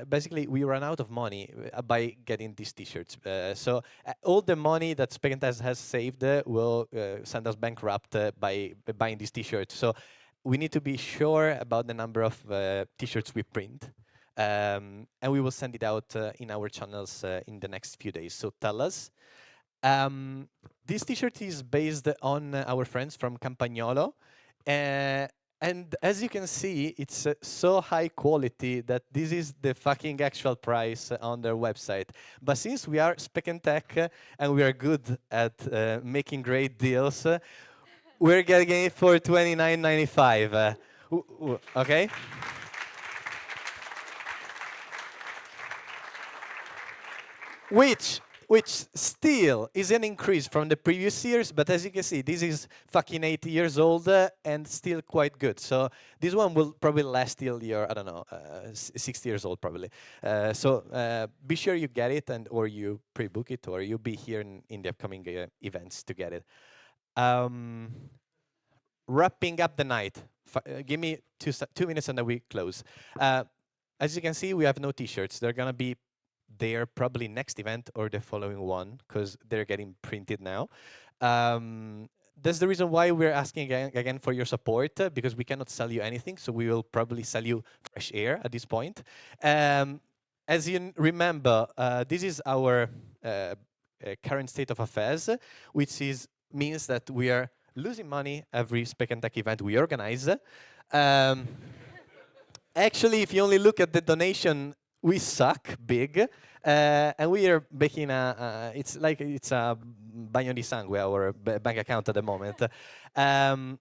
basically, we run out of money by getting these T-shirts. So all the money that Speck&Tech has saved will send us bankrupt by buying these T-shirts. So we need to be sure about the number of T-shirts we print. And we will send it out in our channels in the next few days. So tell us. This T-shirt is based on our friends from Campagnolo. And as you can see, it's so high quality that this is the fucking actual price on their website. But since we are Speck&Tech and we are good at making great deals, we're getting it for $29.95. Okay? which still is an increase from the previous years, but as you can see, this is fucking 80 years old and still quite good. So this one will probably last till you're, I don't know, 60 years old probably. So be sure you get it, and or you pre-book it, or you'll be here in the upcoming events to get it. Wrapping up the night. Give me 2 minutes and then we close. As you can see, we have no T-shirts. They're gonna be there probably next event or the following one because they're getting printed now. That's the reason why we're asking again for your support because we cannot sell you anything, so we will probably sell you fresh air at this point. As you remember, this is our current state of affairs, which means that we are losing money every Speck&Tech event we organize. Actually, if you only look at the donation, we suck big, and we are making it's a bagno di sangue, our bank account at the moment.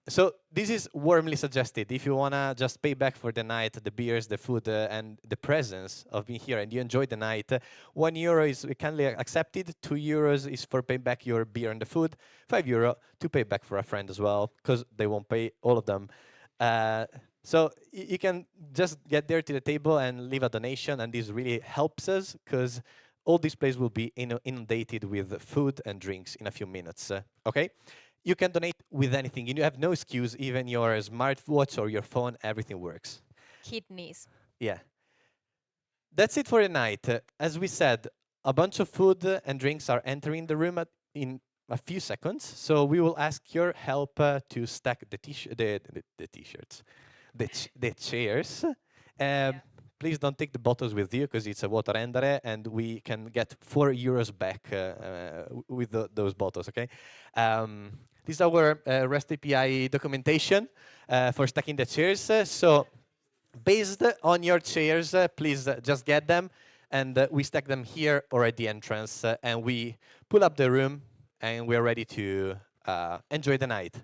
So this is warmly suggested. If you wanna just pay back for the night, the beers, the food, and the presence of being here, and you enjoy the night, €1 is kindly accepted. €2 is for paying back your beer and the food. €5 to pay back for a friend as well, because they won't pay all of them. So you can just get there to the table and leave a donation, and this really helps us because all this place will be inundated with food and drinks in a few minutes. Okay? You can donate with anything. You have no excuse, even your smartwatch or your phone, everything works. Kidneys. Yeah. That's it for the night. As we said, a bunch of food and drinks are entering the room in a few seconds, so we will ask your help to stack the T-shirts. The chairs. Please don't take the bottles with you because it's a water rendere, and we can get €4 back with those bottles. Okay. This is our REST API documentation for stacking the chairs. So based on your chairs, please just get them, and we stack them here or at the entrance, and we pull up the room, and we're ready to enjoy the night.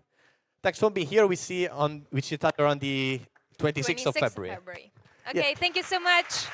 Thanks for being here. We see each other on the 26th of February. Okay, thank you so much.